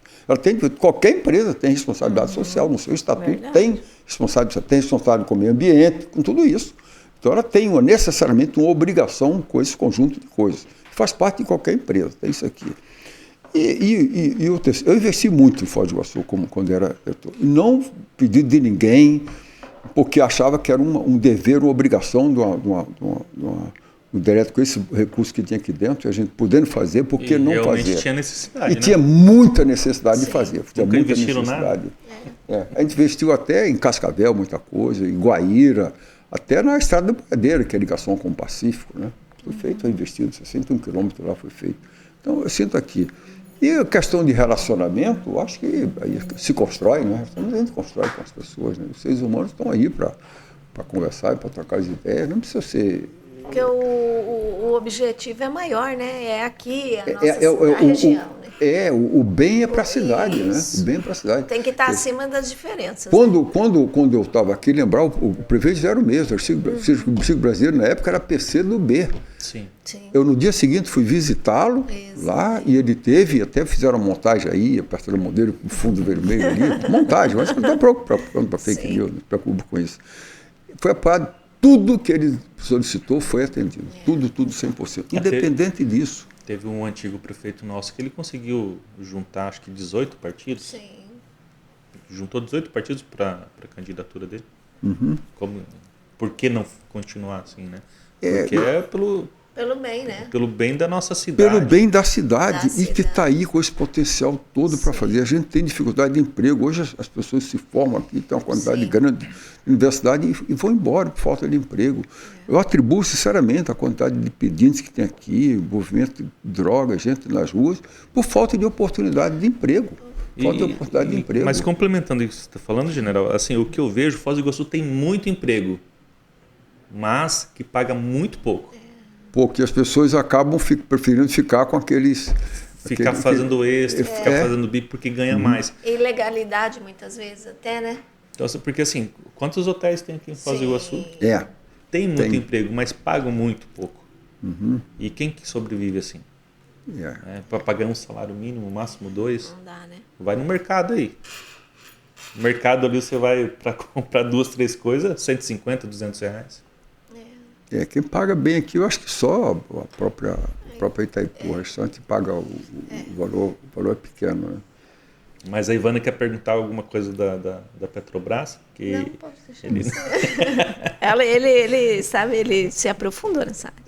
Speaker 2: Qualquer empresa tem responsabilidade social, no seu estatuto tem responsabilidade com o meio ambiente, com tudo isso. Então, ela tem necessariamente uma obrigação com esse conjunto de coisas. Faz parte de qualquer empresa, tem isso aqui. Eu investi muito em Foz do Iguaçu quando era diretor. Não pedi de ninguém, porque achava que era um dever, uma obrigação do direto com esse recurso que tinha aqui dentro, a gente podendo fazer, porque não fazer.
Speaker 3: Realmente tinha necessidade,
Speaker 2: E tinha muita necessidade de fazer. Tinha
Speaker 3: Nunca
Speaker 2: muita
Speaker 3: investiram
Speaker 2: necessidade. A gente investiu até em Cascavel, muita coisa, em Guaíra, até na Estrada da Boiadeira, que é a ligação com o Pacífico, né? Foi feito, investido, 61 quilômetros lá foi feito. Então, eu sinto aqui. E a questão de relacionamento, eu acho que aí se constrói, né? A gente constrói com as pessoas, né? Os seres humanos estão aí para conversar, para trocar as ideias, não precisa ser...
Speaker 1: Porque o objetivo é maior, né? É aqui, a nossa região. Né?
Speaker 2: O bem é para a cidade, né? O bem é para a cidade.
Speaker 1: Tem que estar acima das diferenças.
Speaker 2: Quando eu estava aqui, lembrar, o prefeito era o mesmo. O Circo Brasileiro, na época, era PC do B.
Speaker 3: Sim.
Speaker 2: Eu, no dia seguinte, fui visitá-lo lá, e ele até fizeram uma montagem aí, perto da Monteiro, com fundo vermelho ali, montagem, mas não estou preocupando para fake news, não me preocupo com isso. Foi aprovado. Tudo que ele solicitou foi atendido. Tudo 100%. Independente disso.
Speaker 3: Teve um antigo prefeito nosso que ele conseguiu juntar, acho que 18 partidos.
Speaker 1: Sim.
Speaker 3: juntou 18 partidos para a candidatura dele.
Speaker 2: Uhum.
Speaker 3: Por que não continuar assim, né? Porque é
Speaker 1: Pelo bem, né?
Speaker 3: pelo bem da nossa cidade.
Speaker 2: Pelo bem da cidade, e que está aí com esse potencial todo para fazer. A gente tem dificuldade de emprego. Hoje as pessoas se formam aqui, tem uma quantidade grande de universidade e vão embora por falta de emprego. Eu atribuo, sinceramente, a quantidade de pedintes que tem aqui, movimento de droga, gente nas ruas, por falta de oportunidade de emprego. Falta de oportunidade de emprego.
Speaker 3: Mas complementando isso que você está falando, general, assim, o que eu vejo, Foz do Iguaçu tem muito emprego, mas que paga muito pouco.
Speaker 2: Porque as pessoas acabam preferindo ficar com aqueles...
Speaker 3: Ficar fazendo extra, ficar fazendo bico porque ganha mais.
Speaker 1: Ilegalidade, muitas vezes, até, né?
Speaker 3: Então, porque assim, quantos hotéis tem aqui em Foz do Iguaçu? Tem muito emprego, mas pagam muito pouco.
Speaker 2: Uhum.
Speaker 3: E quem que sobrevive assim? Para pagar um salário mínimo, máximo 2?
Speaker 1: Não dá, né?
Speaker 3: Vai no mercado aí. No mercado ali você vai para comprar 2, 3 coisas, 150, 200 reais.
Speaker 2: Quem paga bem aqui, eu acho que só a própria Itaipu, o restante paga o valor é pequeno. Né?
Speaker 3: Mas a Ivana quer perguntar alguma coisa da Petrobras? Que
Speaker 1: não, pode deixar. Ele, sabe, ele se aprofundou nessa área.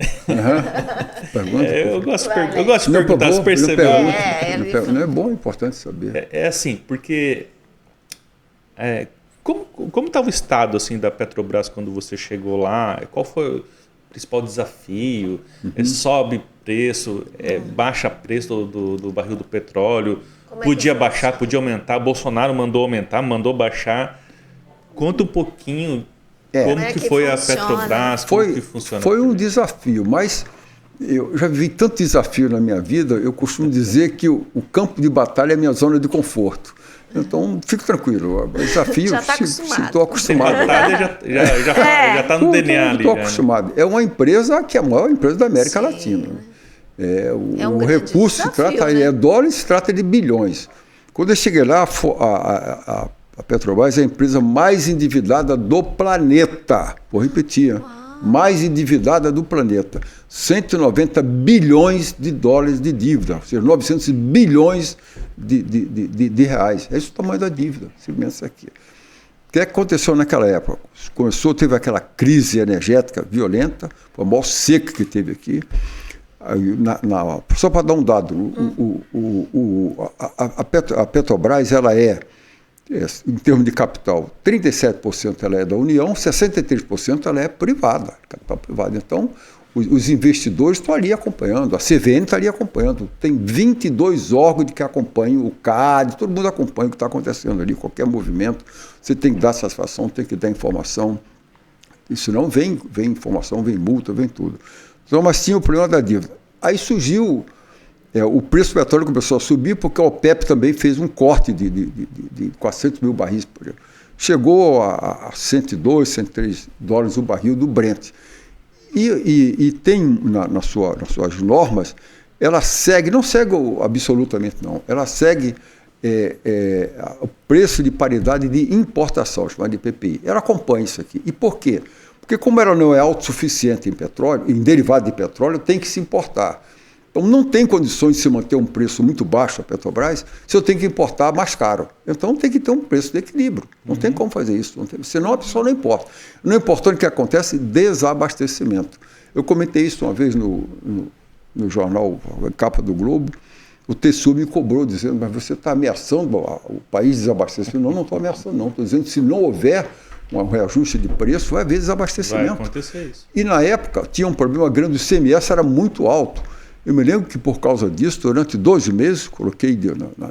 Speaker 2: Pergunta,
Speaker 3: eu gosto de perguntar, se percebeu.
Speaker 2: Não é bom, é importante saber.
Speaker 3: É assim, porque... Como estava o estado assim, da Petrobras quando você chegou lá? Qual foi o principal desafio? Sobe preço, baixa preço do barril do petróleo? Podia baixar, podia aumentar. Bolsonaro mandou aumentar, mandou baixar. Conta um pouquinho como que foi a Petrobras, como que funciona.
Speaker 2: Foi um desafio, mas eu já vivi tanto desafio na minha vida, eu costumo dizer que o campo de batalha é a minha zona de conforto. Então, fico tranquilo. O desafio,
Speaker 1: já está acostumado.
Speaker 2: Estou acostumado.
Speaker 3: Já está no DNA ali.
Speaker 2: Estou acostumado. É uma empresa que é a maior empresa da América Latina. O recurso se trata, né? Dólares, se trata de bilhões. Quando eu cheguei lá, a Petrobras é a empresa mais endividada do planeta. Vou repetir. Mais endividada do planeta. 190 bilhões de dólares de dívida, ou seja, 900 bilhões de reais. Esse é o tamanho da dívida, imensa aqui. O que aconteceu naquela época? Teve aquela crise energética violenta, foi a maior seca que teve aqui. Só para dar um dado, a Petrobras, ela em termos de capital, 37% ela é da União, 63% ela é privada, capital privado. Então, os investidores estão ali acompanhando, a CVM está ali acompanhando, tem 22 órgãos que acompanham, o CAD, todo mundo acompanha o que está acontecendo ali, qualquer movimento, você tem que dar satisfação, tem que dar informação, e senão vem informação, vem multa, vem tudo. Então, mas tinha o problema da dívida. Aí surgiu... o preço do petróleo começou a subir porque a OPEP também fez um corte de 400 mil barris por ano. Chegou a 102, 103 dólares o barril do Brent. E tem nas suas normas, ela segue, não segue absolutamente não, ela segue o preço de paridade de importação, chamado de PPI. Ela acompanha isso aqui. E por quê? Porque como ela não é autossuficiente em petróleo, em derivado de petróleo, tem que se importar. Então, não tem condições de se manter um preço muito baixo a Petrobras se eu tenho que importar mais caro. Então, tem que ter um preço de equilíbrio. Não tem como fazer isso. Senão, a pessoa não importa. Não importando o que acontece, desabastecimento. Eu comentei isso uma vez no jornal, a capa do Globo. O TCU me cobrou, dizendo, mas você está ameaçando o país desabastecer. Não estou ameaçando, não. Estou dizendo que se não houver um reajuste de preço, vai haver desabastecimento.
Speaker 3: Vai acontecer isso.
Speaker 2: E, na época, tinha um problema grande, o ICMS era muito alto. Eu me lembro que, por causa disso, durante 12 meses, coloquei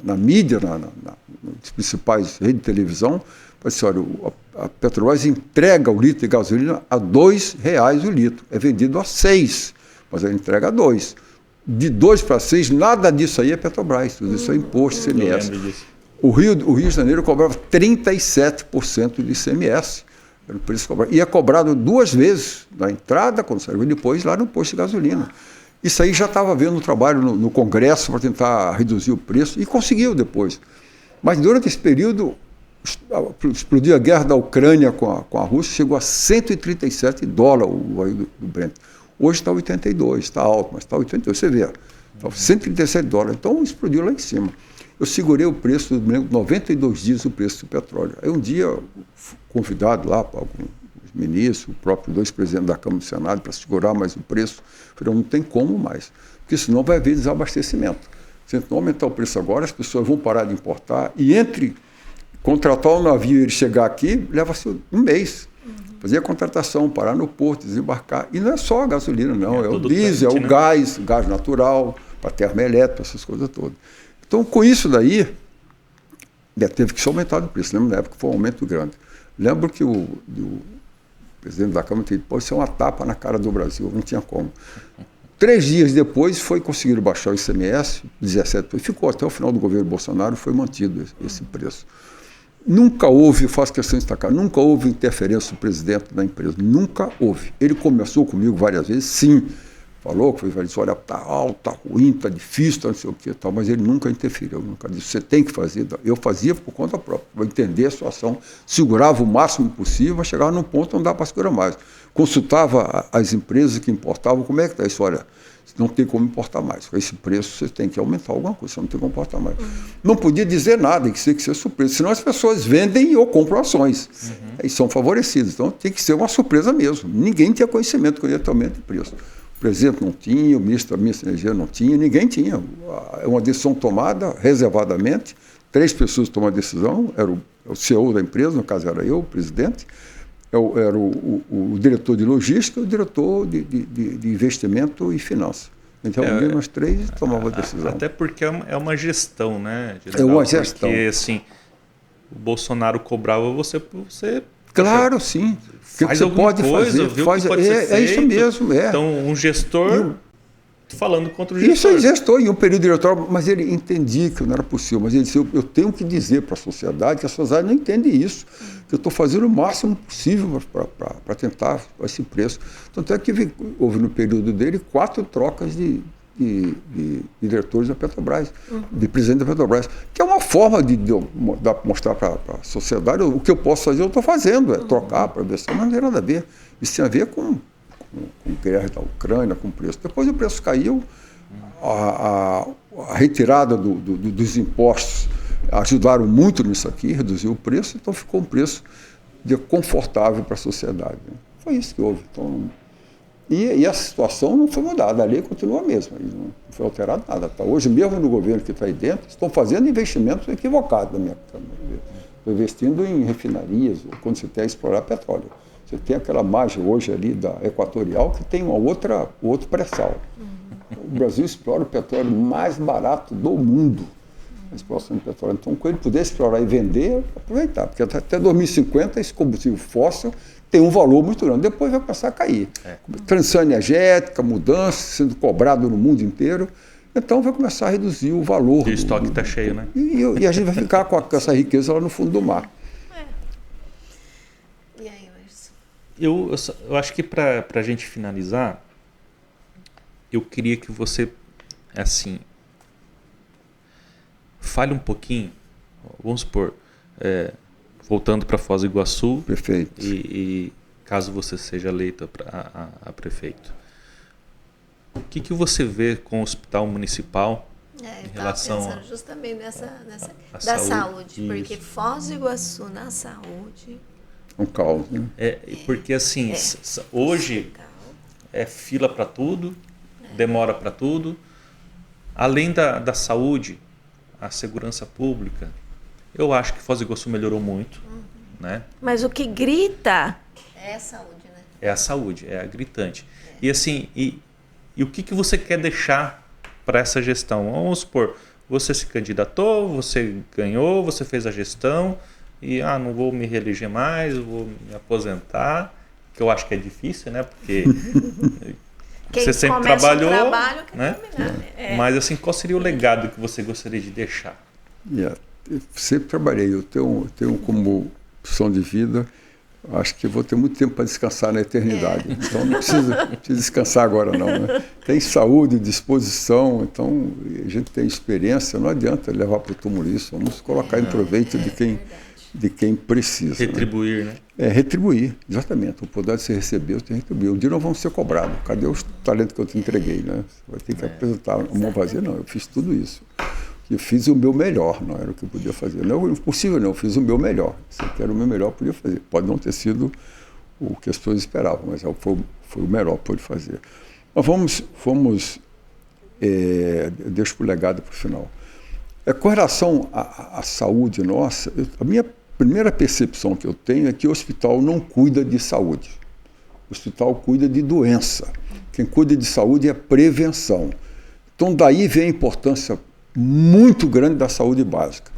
Speaker 2: na mídia, nas principais redes de televisão, falei assim, olha, a Petrobras entrega o litro de gasolina a R$2 o litro. É vendido a 6, mas ela entrega a 2. De 2 para 6, nada disso aí é Petrobras, tudo isso é imposto, ICMS. O Rio de Janeiro cobrava 37% de ICMS. Era o preço cobrado. E é cobrado 2 vezes, na entrada, quando saiu, e depois lá no posto de gasolina. Isso aí já estava havendo um trabalho no Congresso para tentar reduzir o preço e conseguiu depois. Mas durante esse período, explodiu a guerra da Ucrânia com a Rússia, chegou a 137 dólares o barril do Brent. Hoje está 82, está alto, mas está 82, você vê. Está 137 dólares, então explodiu lá em cima. eu segurei o preço, 92 dias o preço do petróleo. Aí um dia, convidado lá para alguns ministros, o próprio 2 presidentes da Câmara e do Senado, para segurar mais o preço, eu falei, não tem como mais, porque senão vai haver desabastecimento. Se não aumentar o preço agora, as pessoas vão parar de importar, e entre contratar um navio e ele chegar aqui, leva-se um mês. Fazer a contratação, parar no porto, desembarcar. E não é só a gasolina, não. É o diesel, é o gás natural, para termoelétrica, essas coisas todas. Então, com isso daí, teve que ser aumentado o preço. Lembro na época que foi um aumento grande. Lembro que o presidente da Câmara disse, pode ser uma tapa na cara do Brasil, não tinha como. 3 dias depois foi conseguido baixar o ICMS, 17, ficou até o final do governo Bolsonaro, foi mantido esse preço. Nunca houve, faço questão de destacar, nunca houve interferência do presidente da empresa, nunca houve. Ele conversou comigo várias vezes, sim, falou que foi, disse, olha, está alto, está ruim, está difícil, tá não sei o que, tal, mas ele nunca interferiu, nunca disse, você tem que fazer. Eu fazia por conta própria, para entender a situação, segurava o máximo possível, mas chegava num ponto onde não dá para segurar mais. Consultava as empresas que importavam, como é que está isso, olha, não tem como importar mais. Com esse preço, você tem que aumentar alguma coisa, você não tem como importar mais. Não podia dizer nada, tem que ser surpresa. Senão as pessoas vendem ou compram ações. E são favorecidas. Então tem que ser uma surpresa mesmo. Ninguém tinha conhecimento que ia ter aumento de preço. O presidente não tinha, o ministro da Energia não tinha, ninguém tinha. É uma decisão tomada reservadamente. 3 pessoas tomam a decisão, era o CEO da empresa, no caso era eu, o presidente, era o diretor de logística e o diretor de investimento e finanças. Então, nós 3 tomávamos a decisão.
Speaker 3: Até porque é uma gestão, né?
Speaker 2: É uma gestão.
Speaker 3: Porque, assim, o Bolsonaro cobrava você
Speaker 2: claro, sim.
Speaker 3: Faz
Speaker 2: que você pode
Speaker 3: coisa,
Speaker 2: fazer. É isso mesmo. É.
Speaker 3: Então, um gestor falando contra o gestor.
Speaker 2: Isso é gestor, e o período diretório, mas ele entendia que não era possível, mas ele disse, eu tenho que dizer para a sociedade que a sociedade não entende isso, que eu estou fazendo o máximo possível para tentar esse preço. Tanto é que houve no período dele 4 trocas de diretores da Petrobras, de presidente da Petrobras, que é uma forma de mostrar para a sociedade o que eu posso fazer, eu estou fazendo, é trocar para ver se não tem nada a ver. Isso tem a ver com guerra da Ucrânia, com preço. Depois o preço caiu, a retirada dos impostos ajudaram muito nisso aqui, reduziu o preço, então ficou um preço confortável para a sociedade. Foi isso que houve. Então, e a situação não foi mudada, a lei continua a mesma, não foi alterado nada. Tá? Hoje, mesmo no governo que está aí dentro, estão fazendo investimentos equivocados na minha ver. Estou investindo em refinarias, quando você quer explorar petróleo. Você tem aquela margem hoje ali da Equatorial que tem outro pré-sal. O Brasil explora o petróleo mais barato do mundo, a exploração de petróleo. Então, quando ele puder explorar e vender, aproveitar, porque até 2050 esse combustível fóssil tem um valor muito grande. Depois vai passar a cair. Transição energética, mudança, sendo cobrado no mundo inteiro. Então vai começar a reduzir o valor.
Speaker 3: E o estoque está cheio, né?
Speaker 2: E a gente vai ficar com essa riqueza lá no fundo do mar.
Speaker 1: E aí, Emerson?
Speaker 3: Eu acho que para a gente finalizar, eu queria que você, assim, fale um pouquinho, vamos supor, voltando para Foz do Iguaçu.
Speaker 2: Perfeito.
Speaker 3: E caso você seja eleito a prefeito, o que você vê com o hospital municipal em relação
Speaker 1: pensando justamente nessa da saúde, porque Foz do Iguaçu na saúde
Speaker 2: um caos, né?
Speaker 3: Porque assim, hoje é fila para tudo, demora para tudo. Além da saúde, a segurança pública, eu acho que Foz do Iguaçu melhorou muito, né?
Speaker 1: Mas o que grita é a saúde, né?
Speaker 3: É a saúde, é a gritante. E assim, e o que você quer deixar para essa gestão? Vamos supor, você se candidatou, você ganhou, você fez a gestão e não vou me reeleger mais, vou me aposentar, que eu acho que é difícil, né? Porque você sempre trabalhou, né? Mas assim, qual seria o legado que você gostaria de deixar?
Speaker 2: Eu sempre trabalhei, eu tenho como opção de vida, acho que eu vou ter muito tempo para descansar na eternidade. Então não precisa descansar agora não, né? Tem saúde, disposição, então a gente tem experiência, não adianta levar para o túmulo isso, vamos colocar em proveito de quem precisa.
Speaker 3: Retribuir, né?
Speaker 2: Retribuir, exatamente. O poder de você receber, você tem que retribuir. Um dia nós vamos ser cobrados. Cadê os talentos que eu te entreguei, né? Você vai ter que apresentar a mão vazia. Não, eu fiz tudo isso. Eu fiz o meu melhor, não era o que eu podia fazer. Não é possível, não, eu fiz o meu melhor. Se eu quero o meu melhor, eu podia fazer. Pode não ter sido o que as pessoas esperavam, mas foi o melhor que pude fazer. Mas deixo o legado para o final. Com relação à saúde nossa, a minha primeira percepção que eu tenho é que o hospital não cuida de saúde. O hospital cuida de doença. Quem cuida de saúde é prevenção. Então, daí vem a importância muito grande da saúde básica.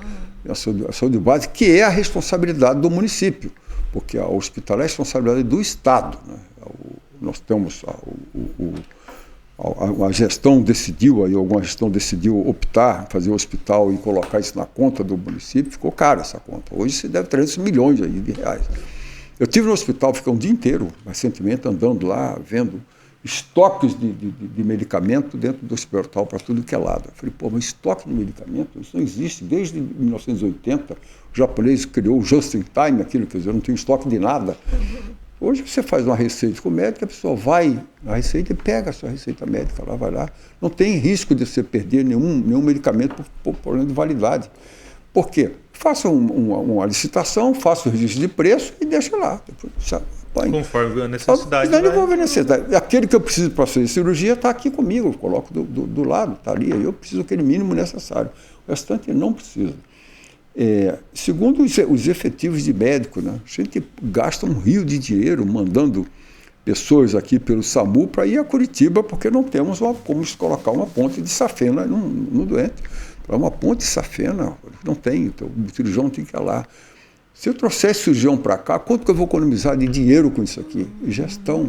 Speaker 2: A saúde básica, que é a responsabilidade do município, porque a hospitalar é a responsabilidade do Estado, né? Nós temos a gestão decidiu, alguma gestão decidiu optar, fazer o hospital e colocar isso na conta do município, ficou cara essa conta. Hoje se deve 300 milhões aí de reais. Eu estive no hospital, fiquei um dia inteiro, recentemente, andando lá, vendo estoques de medicamento dentro do hospital para tudo que é lado. Eu falei, mas estoque de medicamento, isso não existe. Desde 1980, o japonês criou o just in time, aquilo, quer dizer, não tem estoque de nada. Hoje você faz uma receita com o médico, a pessoa vai na receita e pega a sua receita médica, lá vai lá. Não tem risco de você perder nenhum medicamento por problema de validade. Por quê? Faça uma licitação, faça o registro de preço e deixa lá. Depois,
Speaker 3: conforme a necessidade.
Speaker 2: Não envolve a necessidade. Aquele que eu preciso para fazer cirurgia está aqui comigo, eu coloco do lado, está ali. Eu preciso aquele mínimo necessário. O restante não precisa. Segundo os efetivos de médico, né, a gente gasta um rio de dinheiro mandando pessoas aqui pelo SAMU para ir a Curitiba, porque não temos como colocar uma ponte de safena no doente. Para uma ponte de safena, não tem, então o cirurgião tem que ir lá. Se eu trouxer esse cirurgião para cá, quanto que eu vou economizar de dinheiro com isso aqui? Gestão.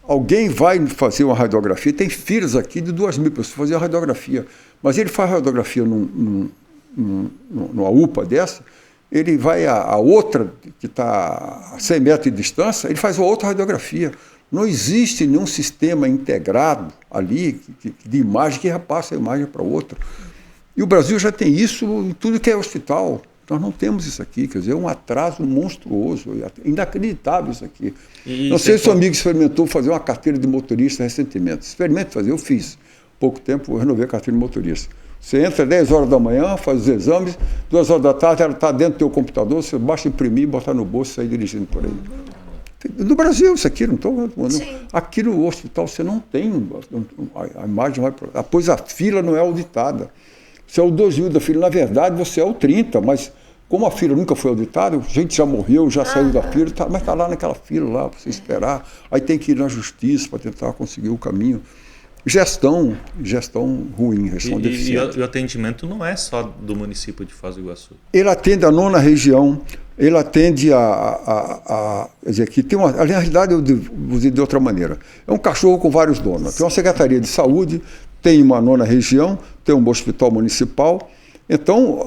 Speaker 2: Alguém vai fazer uma radiografia, tem filas aqui de 2.000 pessoas fazer a radiografia, mas ele faz a radiografia numa UPA dessa, ele vai a outra, que está a 100 metros de distância, ele faz uma outra radiografia. Não existe nenhum sistema integrado ali de imagem que repassa a imagem para outra. E o Brasil já tem isso em tudo que é hospital. Nós não temos isso aqui, quer dizer, é um atraso monstruoso, inacreditável isso aqui. Não sei se o amigo experimentou fazer uma carteira de motorista recentemente. Experimente fazer, eu fiz. Pouco tempo eu renovei a carteira de motorista. Você entra às 10 horas da manhã, faz os exames, 2 horas da tarde ela está dentro do teu computador, você basta imprimir, botar no bolso e sair dirigindo por aí. No Brasil, isso aqui, não estou... Aqui no hospital você não tem, a imagem vai... Pois a fila não é auditada. Você é o 2.000 da fila, na verdade você é o 30, mas como a fila nunca foi auditada, a gente já morreu, já saiu da fila, mas está lá naquela fila lá para você esperar, aí tem que ir na justiça para tentar conseguir o caminho. Gestão ruim, gestão deficiente.
Speaker 3: E o atendimento não é só do município de Foz do Iguaçu.
Speaker 2: Ele atende a 9ª região, ele atende quer dizer, que tem na realidade, eu vou dizer de outra maneira, é um cachorro com vários donos. Tem uma Secretaria de Saúde, tem uma 9ª região, tem um hospital municipal, então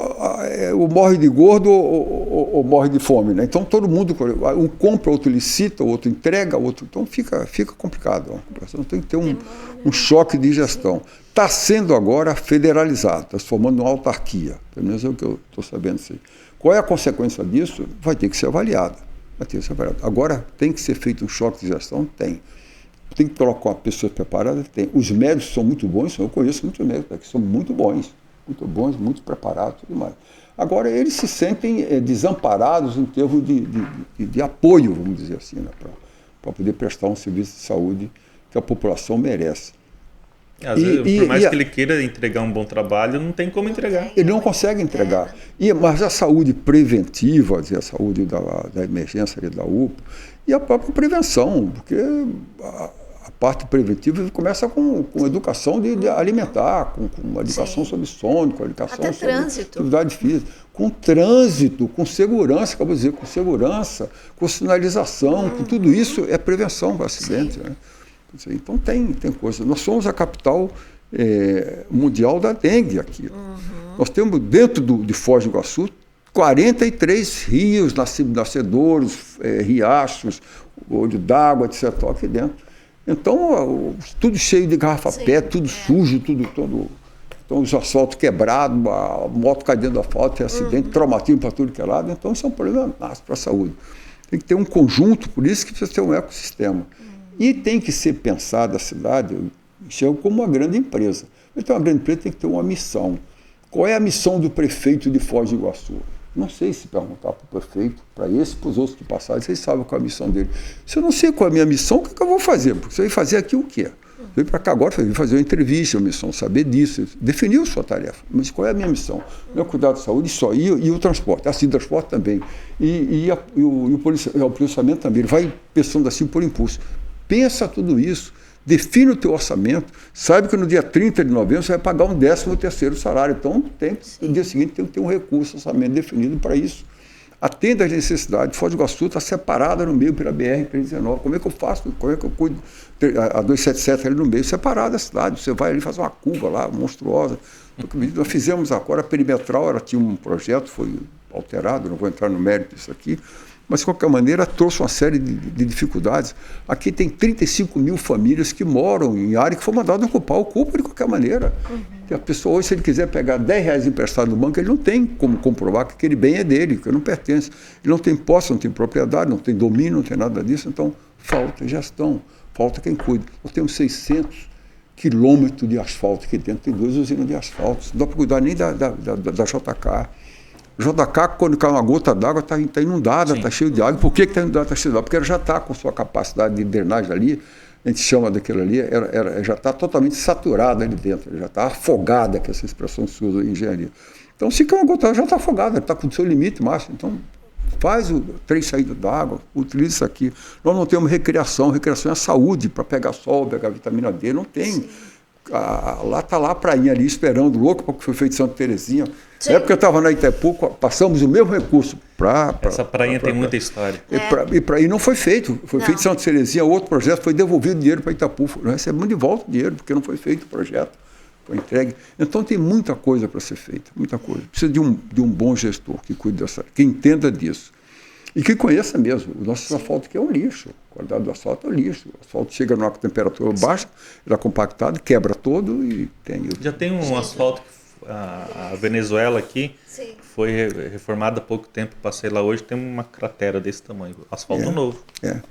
Speaker 2: o morre de gordo ou morre de fome, né? Então todo mundo, um compra, outro licita, o outro entrega, outro, então fica complicado. Você não tem que ter um choque de gestão. Está sendo agora federalizado, está se formando uma autarquia, pelo menos é o que eu estou sabendo. Qual é a consequência disso? Vai ter que ser avaliado. Agora tem que ser feito um choque de gestão? Tem. Tem que colocar uma pessoa preparada? Tem. Os médicos são muito bons, eu conheço muitos médicos que são muito bons, muito preparados, tudo mais. Agora, eles se sentem desamparados em termos de apoio, vamos dizer assim, né, para poder prestar um serviço de saúde que a população merece.
Speaker 3: Às vezes, por mais que ele queira entregar um bom trabalho, não tem como entregar.
Speaker 2: Ele não consegue entregar. Mas a saúde preventiva, a saúde da emergência da UPA, e a própria prevenção, porque a parte preventiva começa com educação de alimentar, com uma educação sobre sono, com educação
Speaker 1: até
Speaker 2: sobre
Speaker 1: trânsito.
Speaker 2: atividade física, com trânsito, com segurança, acabo de dizer, com segurança, com sinalização, com tudo isso é prevenção para acidente, né? Então tem coisa. Nós somos a capital mundial da dengue aqui. Nós temos dentro de Foz do Iguaçu 43 rios, nascedouros, riachos, olho d'água, etc. aqui dentro. Então, tudo cheio de garrafa-pé, tudo sujo, todo. Então, os asfaltos quebrados, a moto cai dentro do asfalto, tem acidente, traumatismo para tudo que é lado. Então, isso é um problema para a saúde. Tem que ter um conjunto, por isso que precisa ter um ecossistema. E tem que ser pensada a cidade, chega como uma grande empresa. Então, uma grande empresa tem que ter uma missão. Qual é a missão do prefeito de Foz do Iguaçu? Não sei se perguntar para o prefeito, para esse, para os outros que passaram, vocês sabem qual é a missão dele. Se eu não sei qual é a minha missão, o que eu vou fazer? Porque você vai fazer aqui o quê? Veio para cá agora, fazer uma entrevista, a missão, saber disso, definiu sua tarefa. Mas qual é a minha missão? Meu cuidado da saúde só, e o transporte, assim, o transporte também. E o policiamento também, ele vai pensando assim por impulso. Pensa tudo isso, define o teu orçamento, sabe que no dia 30 de novembro você vai pagar um 13º salário. Então, no dia seguinte tem que ter um recurso, orçamento definido para isso. Atenda às necessidades. Foz do Iguaçu está separada no meio pela BR-319. Como é que eu faço? Como é que eu cuido? A 277 ali no meio, separada da cidade. Você vai ali fazer uma curva lá, monstruosa. Nós fizemos agora a perimetral, ela tinha um projeto, foi alterado, não vou entrar no mérito disso aqui, mas de qualquer maneira trouxe uma série de dificuldades. Aqui tem 35 mil famílias que moram em área que foi mandado ocupar, ocupa de qualquer maneira. A pessoa hoje, se ele quiser pegar R$10 emprestado no banco, ele não tem como comprovar que aquele bem é dele, que não pertence. Ele não tem posse, não tem propriedade, não tem domínio, não tem nada disso, então falta gestão, falta quem cuida. Nós temos 600 quilômetros de asfalto aqui dentro, tem 2 usinas de asfalto, não dá para cuidar nem da JK. JK, quando cai uma gota d'água, está inundada, está cheio de água. Por que está inundada, está cheio de água? Porque ela já está com sua capacidade de drenagem ali, a gente chama daquilo ali, já está totalmente saturada ali dentro, já está afogada, que essa expressão se usa em engenharia. Então, se cai uma gota d'água, já está afogada, está com o seu limite máximo. Então, faz o trem saída d'água, utiliza isso aqui. Nós não temos recreação é saúde, para pegar sol, pegar vitamina D, não tem. Lá está lá a prainha ali esperando, louco, porque foi feito Santa Terezinha. Na época eu estava na Itaipu, passamos o mesmo recurso para...
Speaker 3: Essa prainha tem muita história.
Speaker 2: E não foi feito. Foi feito Santa Terezinha, outro projeto, foi devolvido dinheiro para Itaipu. Nós recebemos de volta o dinheiro, porque não foi feito o projeto. Foi entregue. Então tem muita coisa para ser feita, muita coisa. Precisa de um bom gestor que cuide dessa, que entenda disso. E que conheça mesmo. O nosso asfalto aqui é um lixo. A qualidade do asfalto é um lixo. O asfalto chega numa temperatura baixa, ele é compactado, quebra todo e tem...
Speaker 3: Já tem um asfalto que a Venezuela aqui foi reformada há pouco tempo, passei lá hoje, tem uma cratera desse tamanho, asfalto novo.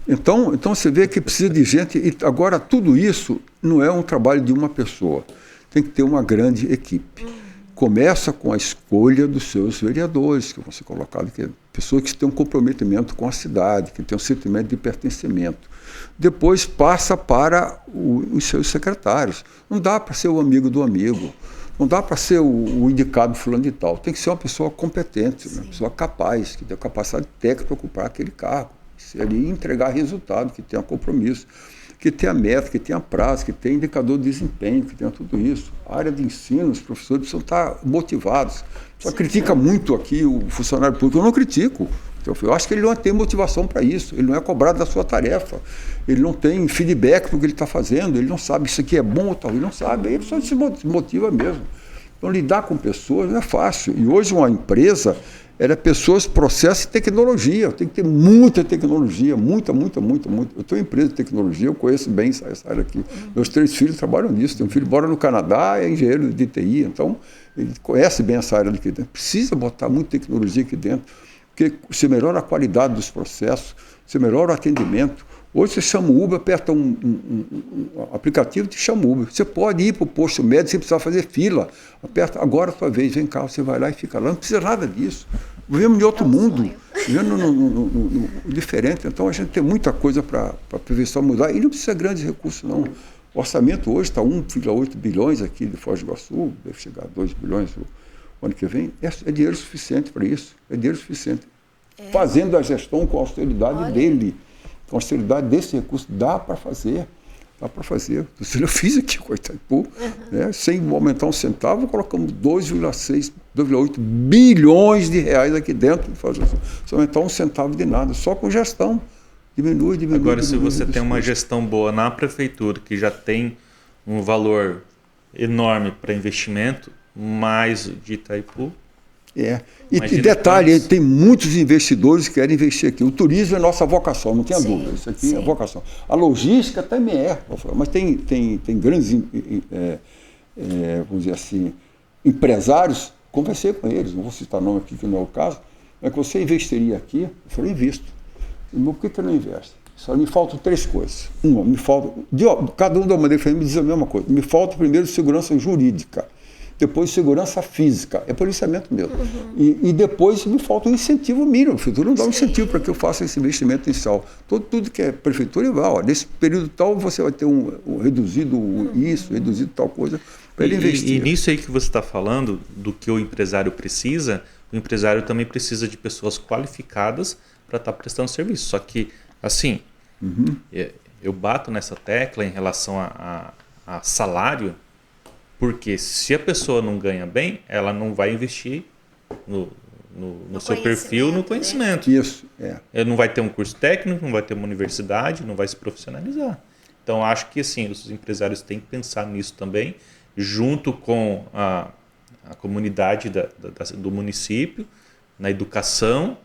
Speaker 2: Então você vê que precisa de gente, e agora tudo isso não é um trabalho de uma pessoa, tem que ter uma grande equipe. Começa com a escolha dos seus vereadores, que vão ser colocados aqui, pessoas que têm um comprometimento com a cidade, que têm um sentimento de pertencimento. Depois passa para os seus secretários. Não dá para ser o amigo do amigo. Não dá para ser o indicado fulano de tal. Tem que ser uma pessoa competente, uma pessoa capaz, que tenha capacidade técnica para ocupar aquele cargo. Ali entregar resultado, que tenha compromisso, que tenha meta, que tenha prazo, que tenha indicador de desempenho, que tenha tudo isso. A área de ensino, os professores precisam estar motivados. Só critica muito aqui o funcionário público. Eu não critico. Eu acho que ele não tem motivação para isso, ele não é cobrado da sua tarefa, ele não tem feedback do que ele está fazendo, ele não sabe se isso aqui é bom ou tal, ele não sabe, aí a pessoa se motiva mesmo. Então, lidar com pessoas não é fácil. E hoje uma empresa, ela é pessoas, processos e tecnologia. Tem que ter muita tecnologia, muita. Eu tenho empresa de tecnologia, eu conheço bem essa área aqui. Meus 3 filhos trabalham nisso. Tem um filho que mora no Canadá, é engenheiro de TI, então ele conhece bem essa área aqui dentro. Precisa botar muita tecnologia aqui dentro, porque você melhora a qualidade dos processos, você melhora o atendimento. Hoje você chama o Uber, aperta um aplicativo e te chama o Uber. Você pode ir para o posto médico sem precisar fazer fila. Aperta, agora é a sua vez, vem cá, você vai lá e fica lá. Não precisa nada disso. Vivemos em outro mundo, vivendo no diferente. Então a gente tem muita coisa para a prevenção mudar. E não precisa de grandes recursos, não. O orçamento hoje está 1,8 bilhões aqui de Foz do Iguaçu, deve chegar a 2 bilhões o ano que vem. É dinheiro suficiente para isso. É dinheiro suficiente. Fazendo a gestão com a austeridade dele. Com a austeridade desse recurso, dá para fazer. Dá para fazer. Eu fiz aqui com a Itaipu, né? Sem aumentar um centavo, colocamos 2,8 bilhões de reais aqui dentro. Sem aumentar um centavo de nada, só com gestão. Diminui.
Speaker 3: Agora, se você tem uma gestão boa na prefeitura, que já tem um valor enorme para investimento, mais de Itaipu...
Speaker 2: E detalhe, tem muitos investidores que querem investir aqui. O turismo é nossa vocação, não tenha dúvida. Isso aqui é vocação. A logística também mas tem grandes, vamos dizer assim, empresários. Conversei com eles, não vou citar nome aqui, que não é o caso, mas que você investiria aqui. Eu falei, invisto. Mas por que eu não investo? Só me faltam 3 coisas. Cada um da maneira diferente me diz a mesma coisa. Me falta primeiro segurança jurídica. depois segurança física, é policiamento mesmo. E depois me falta um incentivo mínimo, a prefeitura não dá um incentivo para que eu faça esse investimento inicial. Tudo que é prefeitura, nesse período tal você vai ter um reduzido isso, reduzido tal coisa, para ele investir.
Speaker 3: E nisso aí que você está falando, do que o empresário precisa, o empresário também precisa de pessoas qualificadas para estar prestando serviço. Só que, assim, eu bato nessa tecla em relação a salário, porque se a pessoa não ganha bem, ela não vai investir no seu perfil, no conhecimento.
Speaker 2: Né? Isso,
Speaker 3: Ele não vai ter um curso técnico, não vai ter uma universidade, não vai se profissionalizar. Então, acho que assim, os empresários têm que pensar nisso também, junto com a comunidade do município, na educação,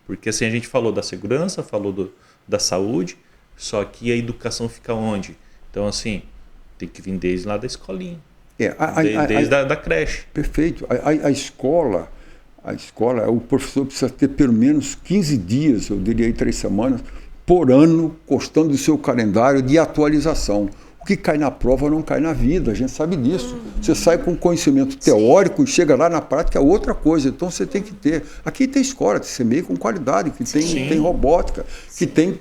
Speaker 3: porque assim, a gente falou da segurança, falou da saúde, só que a educação fica onde? Então, assim, tem que vir desde lá da escolinha. Desde a creche.
Speaker 2: Perfeito. A escola, o professor precisa ter pelo menos 15 dias, eu diria aí 3 semanas, por ano, constando do seu calendário de atualização. O que cai na prova não cai na vida, a gente sabe disso. Você sai com conhecimento teórico e chega lá na prática é outra coisa. Então você tem que ter. Aqui tem escola de CMEI com qualidade, que tem robótica, que tem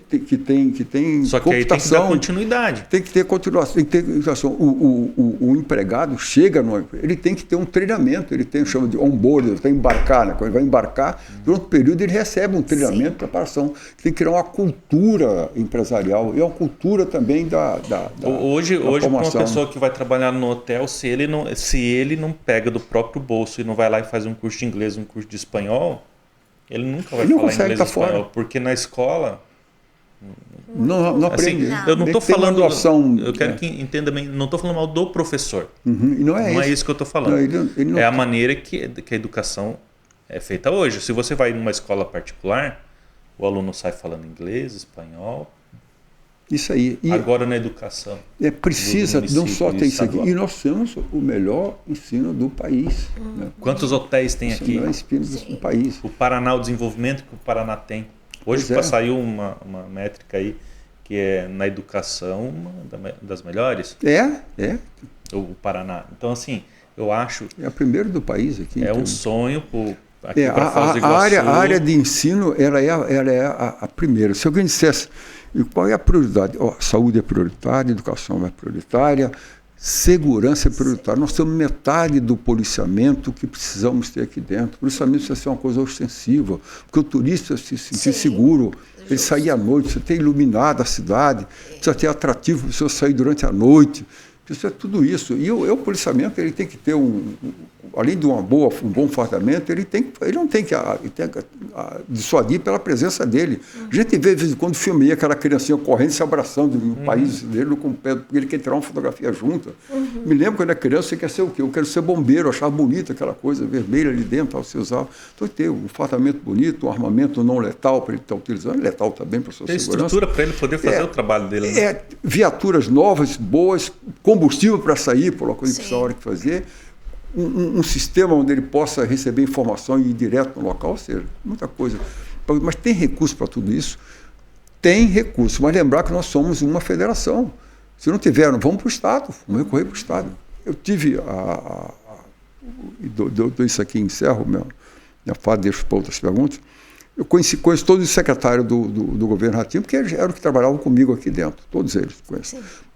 Speaker 3: só que
Speaker 2: computação.
Speaker 3: aí tem que dar continuidade.
Speaker 2: Tem que ter continuação. Tem que ter continuação. O empregado chega, ele tem que ter um treinamento, ele tem, chama de onboard, ele tem que embarcar, né? Quando ele vai embarcar, durante o período ele recebe um treinamento, preparação. Tem que criar uma cultura empresarial e uma cultura também
Speaker 3: Hoje uma pessoa que vai trabalhar no hotel, se ele não pega do próprio bolso e não vai lá e faz um curso de inglês, um curso de espanhol, ele nunca vai falar inglês e espanhol, fora. Porque na escola
Speaker 2: não aprende.
Speaker 3: Assim, eu não estou falando, eu quero que entenda bem, não estou falando mal do professor.
Speaker 2: E não é
Speaker 3: isso que eu estou falando. Ele não... É a maneira que a educação é feita hoje. Se você vai numa escola particular, o aluno sai falando inglês, espanhol.
Speaker 2: Isso aí. E
Speaker 3: agora na educação.
Speaker 2: Precisa não só ter isso aqui. E nós temos o melhor ensino do país. Né?
Speaker 3: Quantos hotéis tem aqui?
Speaker 2: O melhor ensino do país.
Speaker 3: O Paraná, o desenvolvimento que o Paraná tem. Hoje saiu uma métrica aí que é na educação uma das melhores. O Paraná. Então, assim, eu acho...
Speaker 2: É a primeira do país aqui.
Speaker 3: É um sonho aqui para Foz do Iguaçu.
Speaker 2: A área de ensino ela é a primeira. Se alguém dissesse... E qual é a prioridade? Saúde é prioritária, educação é prioritária, segurança é prioritária. Nós temos metade do policiamento que precisamos ter aqui dentro. O policiamento precisa ser uma coisa ostensiva, porque o turista se sentir seguro, ele sair à noite, precisa ter iluminado a cidade, precisa ter atrativo para a pessoa sair durante a noite. Precisa ter tudo isso. E o policiamento ele tem que ter além de um bom fardamento, ele não tem que dissuadir pela presença dele. A gente vê, de vez em quando, filmei aquela criancinha correndo, se abraçando no país dele, com o pé, porque ele quer tirar uma fotografia junta. Me lembro quando era criança, você quer ser o quê? Eu quero ser bombeiro, eu achava bonita aquela coisa vermelha ali dentro, você usava. Então, ter um fardamento bonito, um armamento não letal para ele estar utilizando, letal também para a sua segurança.
Speaker 3: Tem estrutura para ele poder fazer o trabalho dele. Né?
Speaker 2: Viaturas novas, boas, combustível para sair, por uma coisa que precisa hora de fazer. Um sistema onde ele possa receber informação e ir direto no local, ou seja, muita coisa. Mas tem recurso para tudo isso? Tem recurso, mas lembrar que nós somos uma federação. Se não tiver, vamos para o Estado, vamos recorrer para o Estado. Eu tive, dou isso aqui, encerro minha fala, deixo para outras perguntas. Eu conheço todos os secretários do governo Ratinho, porque eles eram que trabalhavam comigo aqui dentro, todos eles conheço.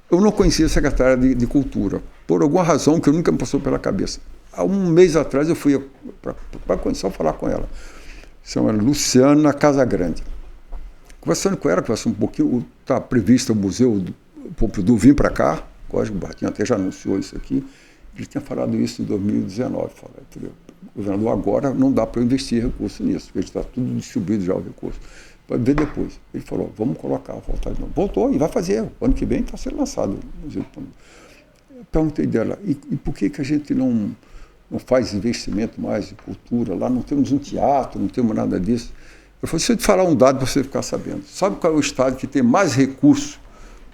Speaker 2: Eu não conhecia a secretária de Cultura, por alguma razão que nunca me passou pela cabeça. Há um mês atrás eu fui para conhecer, falar com ela. Chama Luciana Casagrande. Conversando com ela, conversando um pouquinho, está previsto o Museu do Pompidou vir para cá, o Código Bartinho até já anunciou isso aqui, ele tinha falado isso em 2019. Governador, agora não dá para eu investir recurso nisso, porque está tudo distribuído já o recurso. Pode ver depois. Ele falou, vamos colocar, voltar de novo. Voltou e vai fazer. O ano que vem está sendo lançado o Museu do Pompidou. Eu perguntei dela, e por que a gente não faz investimento mais em cultura? Lá não temos um teatro, não temos nada disso. Eu falei, deixa eu te falar um dado para você ficar sabendo. Sabe qual é o estado que tem mais recursos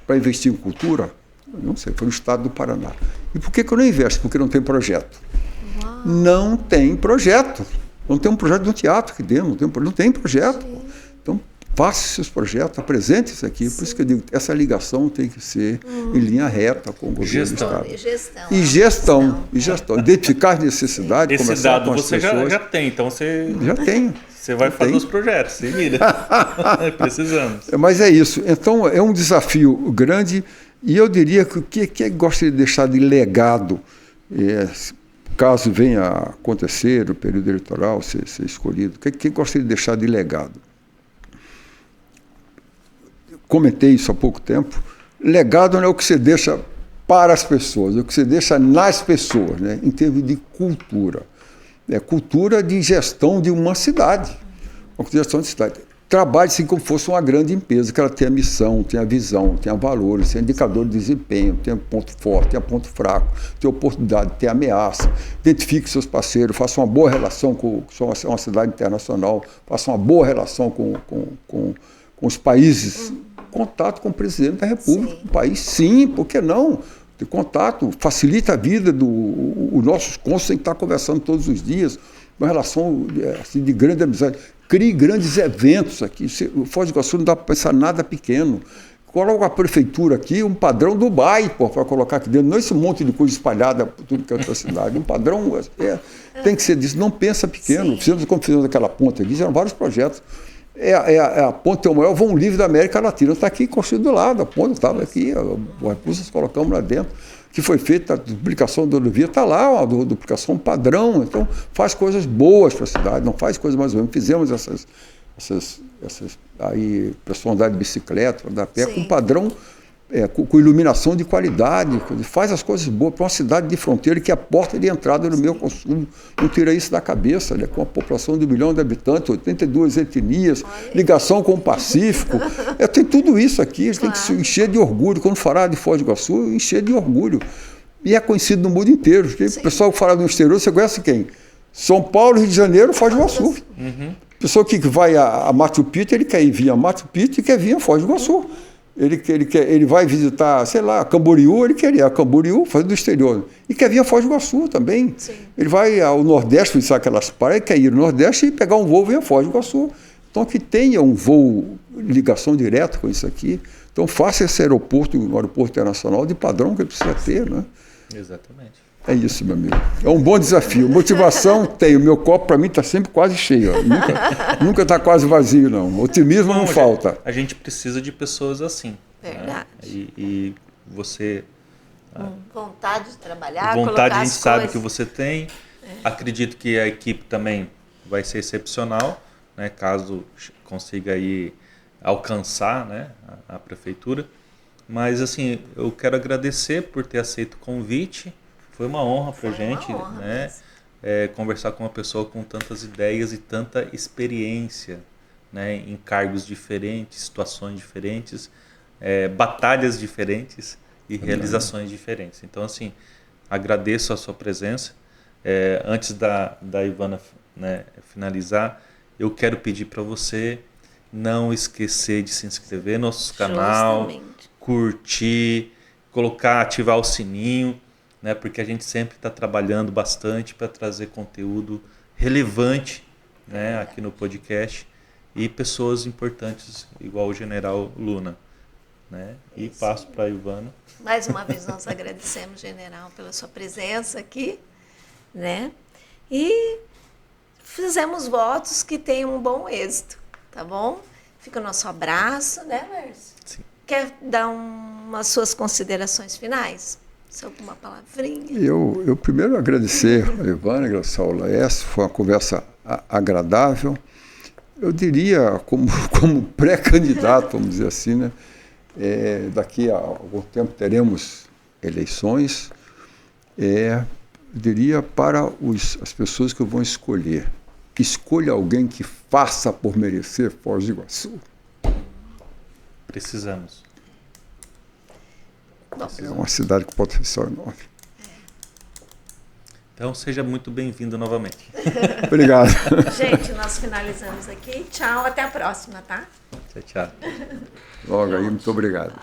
Speaker 2: para investir em cultura? Eu não sei, foi o estado do Paraná. E por que eu não investo? Porque não tem projeto. Uau. Não tem projeto. Não tem um projeto de um teatro aqui dentro, não tem projeto. Sim. Então, faça seus projetos, apresente isso aqui. Por isso que eu digo, essa ligação tem que ser em linha reta com o governo do Estado. E gestão. Identificar as necessidades,
Speaker 3: esse
Speaker 2: conversar
Speaker 3: dado
Speaker 2: com as
Speaker 3: você
Speaker 2: pessoas.
Speaker 3: já tem, então você...
Speaker 2: Já tenho.
Speaker 3: Você vai fazer os projetos, se vira. Precisamos.
Speaker 2: Mas é isso. Então, é um desafio grande e eu diria que o que gostaria de deixar de legado, caso venha a acontecer o período eleitoral, ser escolhido, o que gostaria de deixar de legado? Comentei isso há pouco tempo. Legado não é o que você deixa para as pessoas, é o que você deixa nas pessoas, né? Em termos de cultura. É cultura de gestão de uma cidade. Uma gestão de cidade. Trabalhe assim como fosse uma grande empresa, que ela tenha missão, tenha visão, tenha valores, tenha indicador de desempenho, tenha ponto forte, tenha ponto fraco, tenha oportunidade, tenha ameaça. Identifique seus parceiros, faça uma boa relação com uma cidade internacional, faça uma boa relação com os países. Contato com o presidente da República, o país, sim, por que não? Ter contato, facilita a vida os nossos cônsules têm que estar conversando todos os dias, uma relação assim, de grande amizade. Crie grandes eventos aqui. O Foz do Iguaçu não dá para pensar nada pequeno. Coloca a prefeitura aqui, um padrão Dubai, para colocar aqui dentro, não esse monte de coisa espalhada por tudo que é outra cidade. Um padrão tem que ser disso, não pensa pequeno. Fizemos, como fizemos aquela ponte aqui, fizeram vários projetos. A ponte é o maior vão livre da América Latina. Está aqui construído do lado, a ponte estava aqui, as recursos colocamos lá dentro, que foi feita a duplicação da rodovia, está lá, a duplicação padrão, então faz coisas boas para a cidade, não faz coisas mais ou menos. Fizemos essas aí, pessoal andar de bicicleta, andar a pé, com padrão, com iluminação de qualidade, faz as coisas boas para uma cidade de fronteira que é a porta de entrada no meu consumo. Não tira isso da cabeça, né? Com a população de 1 milhão de habitantes, 82 etnias, ligação com o Pacífico. Tem tudo isso aqui, a gente tem que se encher de orgulho. Quando falar de Foz do Iguaçu, encher de orgulho. E é conhecido no mundo inteiro. O pessoal que fala no exterior, você conhece quem? São Paulo, Rio de Janeiro, Foz do Iguaçu. Pessoa que vai a Machu Picchu, ele quer ir via Machu Picchu e quer vir a Foz do Iguaçu. Ele vai visitar, sei lá, Camboriú, ele quer ir a Camboriú, fazer do exterior. E quer vir a Foz do Iguaçu também. Sim. Ele vai ao Nordeste, visitar aquelas praias, quer ir no Nordeste e pegar um voo e vir a Foz do Iguaçu. Então, que tenha um voo, ligação direta com isso aqui. Então, faça esse aeroporto, um aeroporto internacional de padrão que ele precisa ter, né?
Speaker 3: Exatamente.
Speaker 2: É isso, meu amigo. É um bom desafio. Motivação tem. O meu copo, para mim, está sempre quase cheio. Nunca está quase vazio, não. Otimismo não falta.
Speaker 3: A gente precisa de pessoas assim.
Speaker 1: Verdade.
Speaker 3: Né? E você...
Speaker 1: vontade de trabalhar,
Speaker 3: vontade a gente sabe que você tem. Acredito que a equipe também vai ser excepcional, né? Caso consiga aí alcançar, né, a prefeitura. Mas, assim, eu quero agradecer por ter aceito o convite. Foi uma honra para a gente, né? Conversar com uma pessoa com tantas ideias e tanta experiência, né? Em cargos diferentes, situações diferentes, batalhas diferentes e realizações diferentes. Então, assim, agradeço a sua presença. Antes da Ivana, né, finalizar, eu quero pedir para você não esquecer de se inscrever no nosso canal, curtir, ativar o sininho, né, porque a gente sempre está trabalhando bastante para trazer conteúdo relevante, né, aqui no podcast e pessoas importantes, igual o General Luna. Né? E passo para a Ivana.
Speaker 1: Mais uma vez nós agradecemos, General, pela sua presença aqui, né? E fizemos votos que tenham um bom êxito, tá bom? Fica o nosso abraço, né, Márcio?
Speaker 3: Sim.
Speaker 1: Quer dar umas suas considerações finais? Alguma palavrinha?
Speaker 2: Eu primeiro agradecer a Ivana, agradecer ao Laércio, foi uma conversa agradável. Eu diria, como pré-candidato, vamos dizer assim, né? Daqui a algum tempo teremos eleições, diria para as pessoas que vão escolher, que escolha alguém que faça por merecer Foz do Iguaçu.
Speaker 3: Precisamos.
Speaker 2: É uma cidade com potencial enorme.
Speaker 3: Então, seja muito bem-vindo novamente.
Speaker 2: Obrigado.
Speaker 1: Gente, nós finalizamos aqui. Tchau, até a próxima, tá?
Speaker 3: Tchau.
Speaker 2: Logo aí, muito obrigado.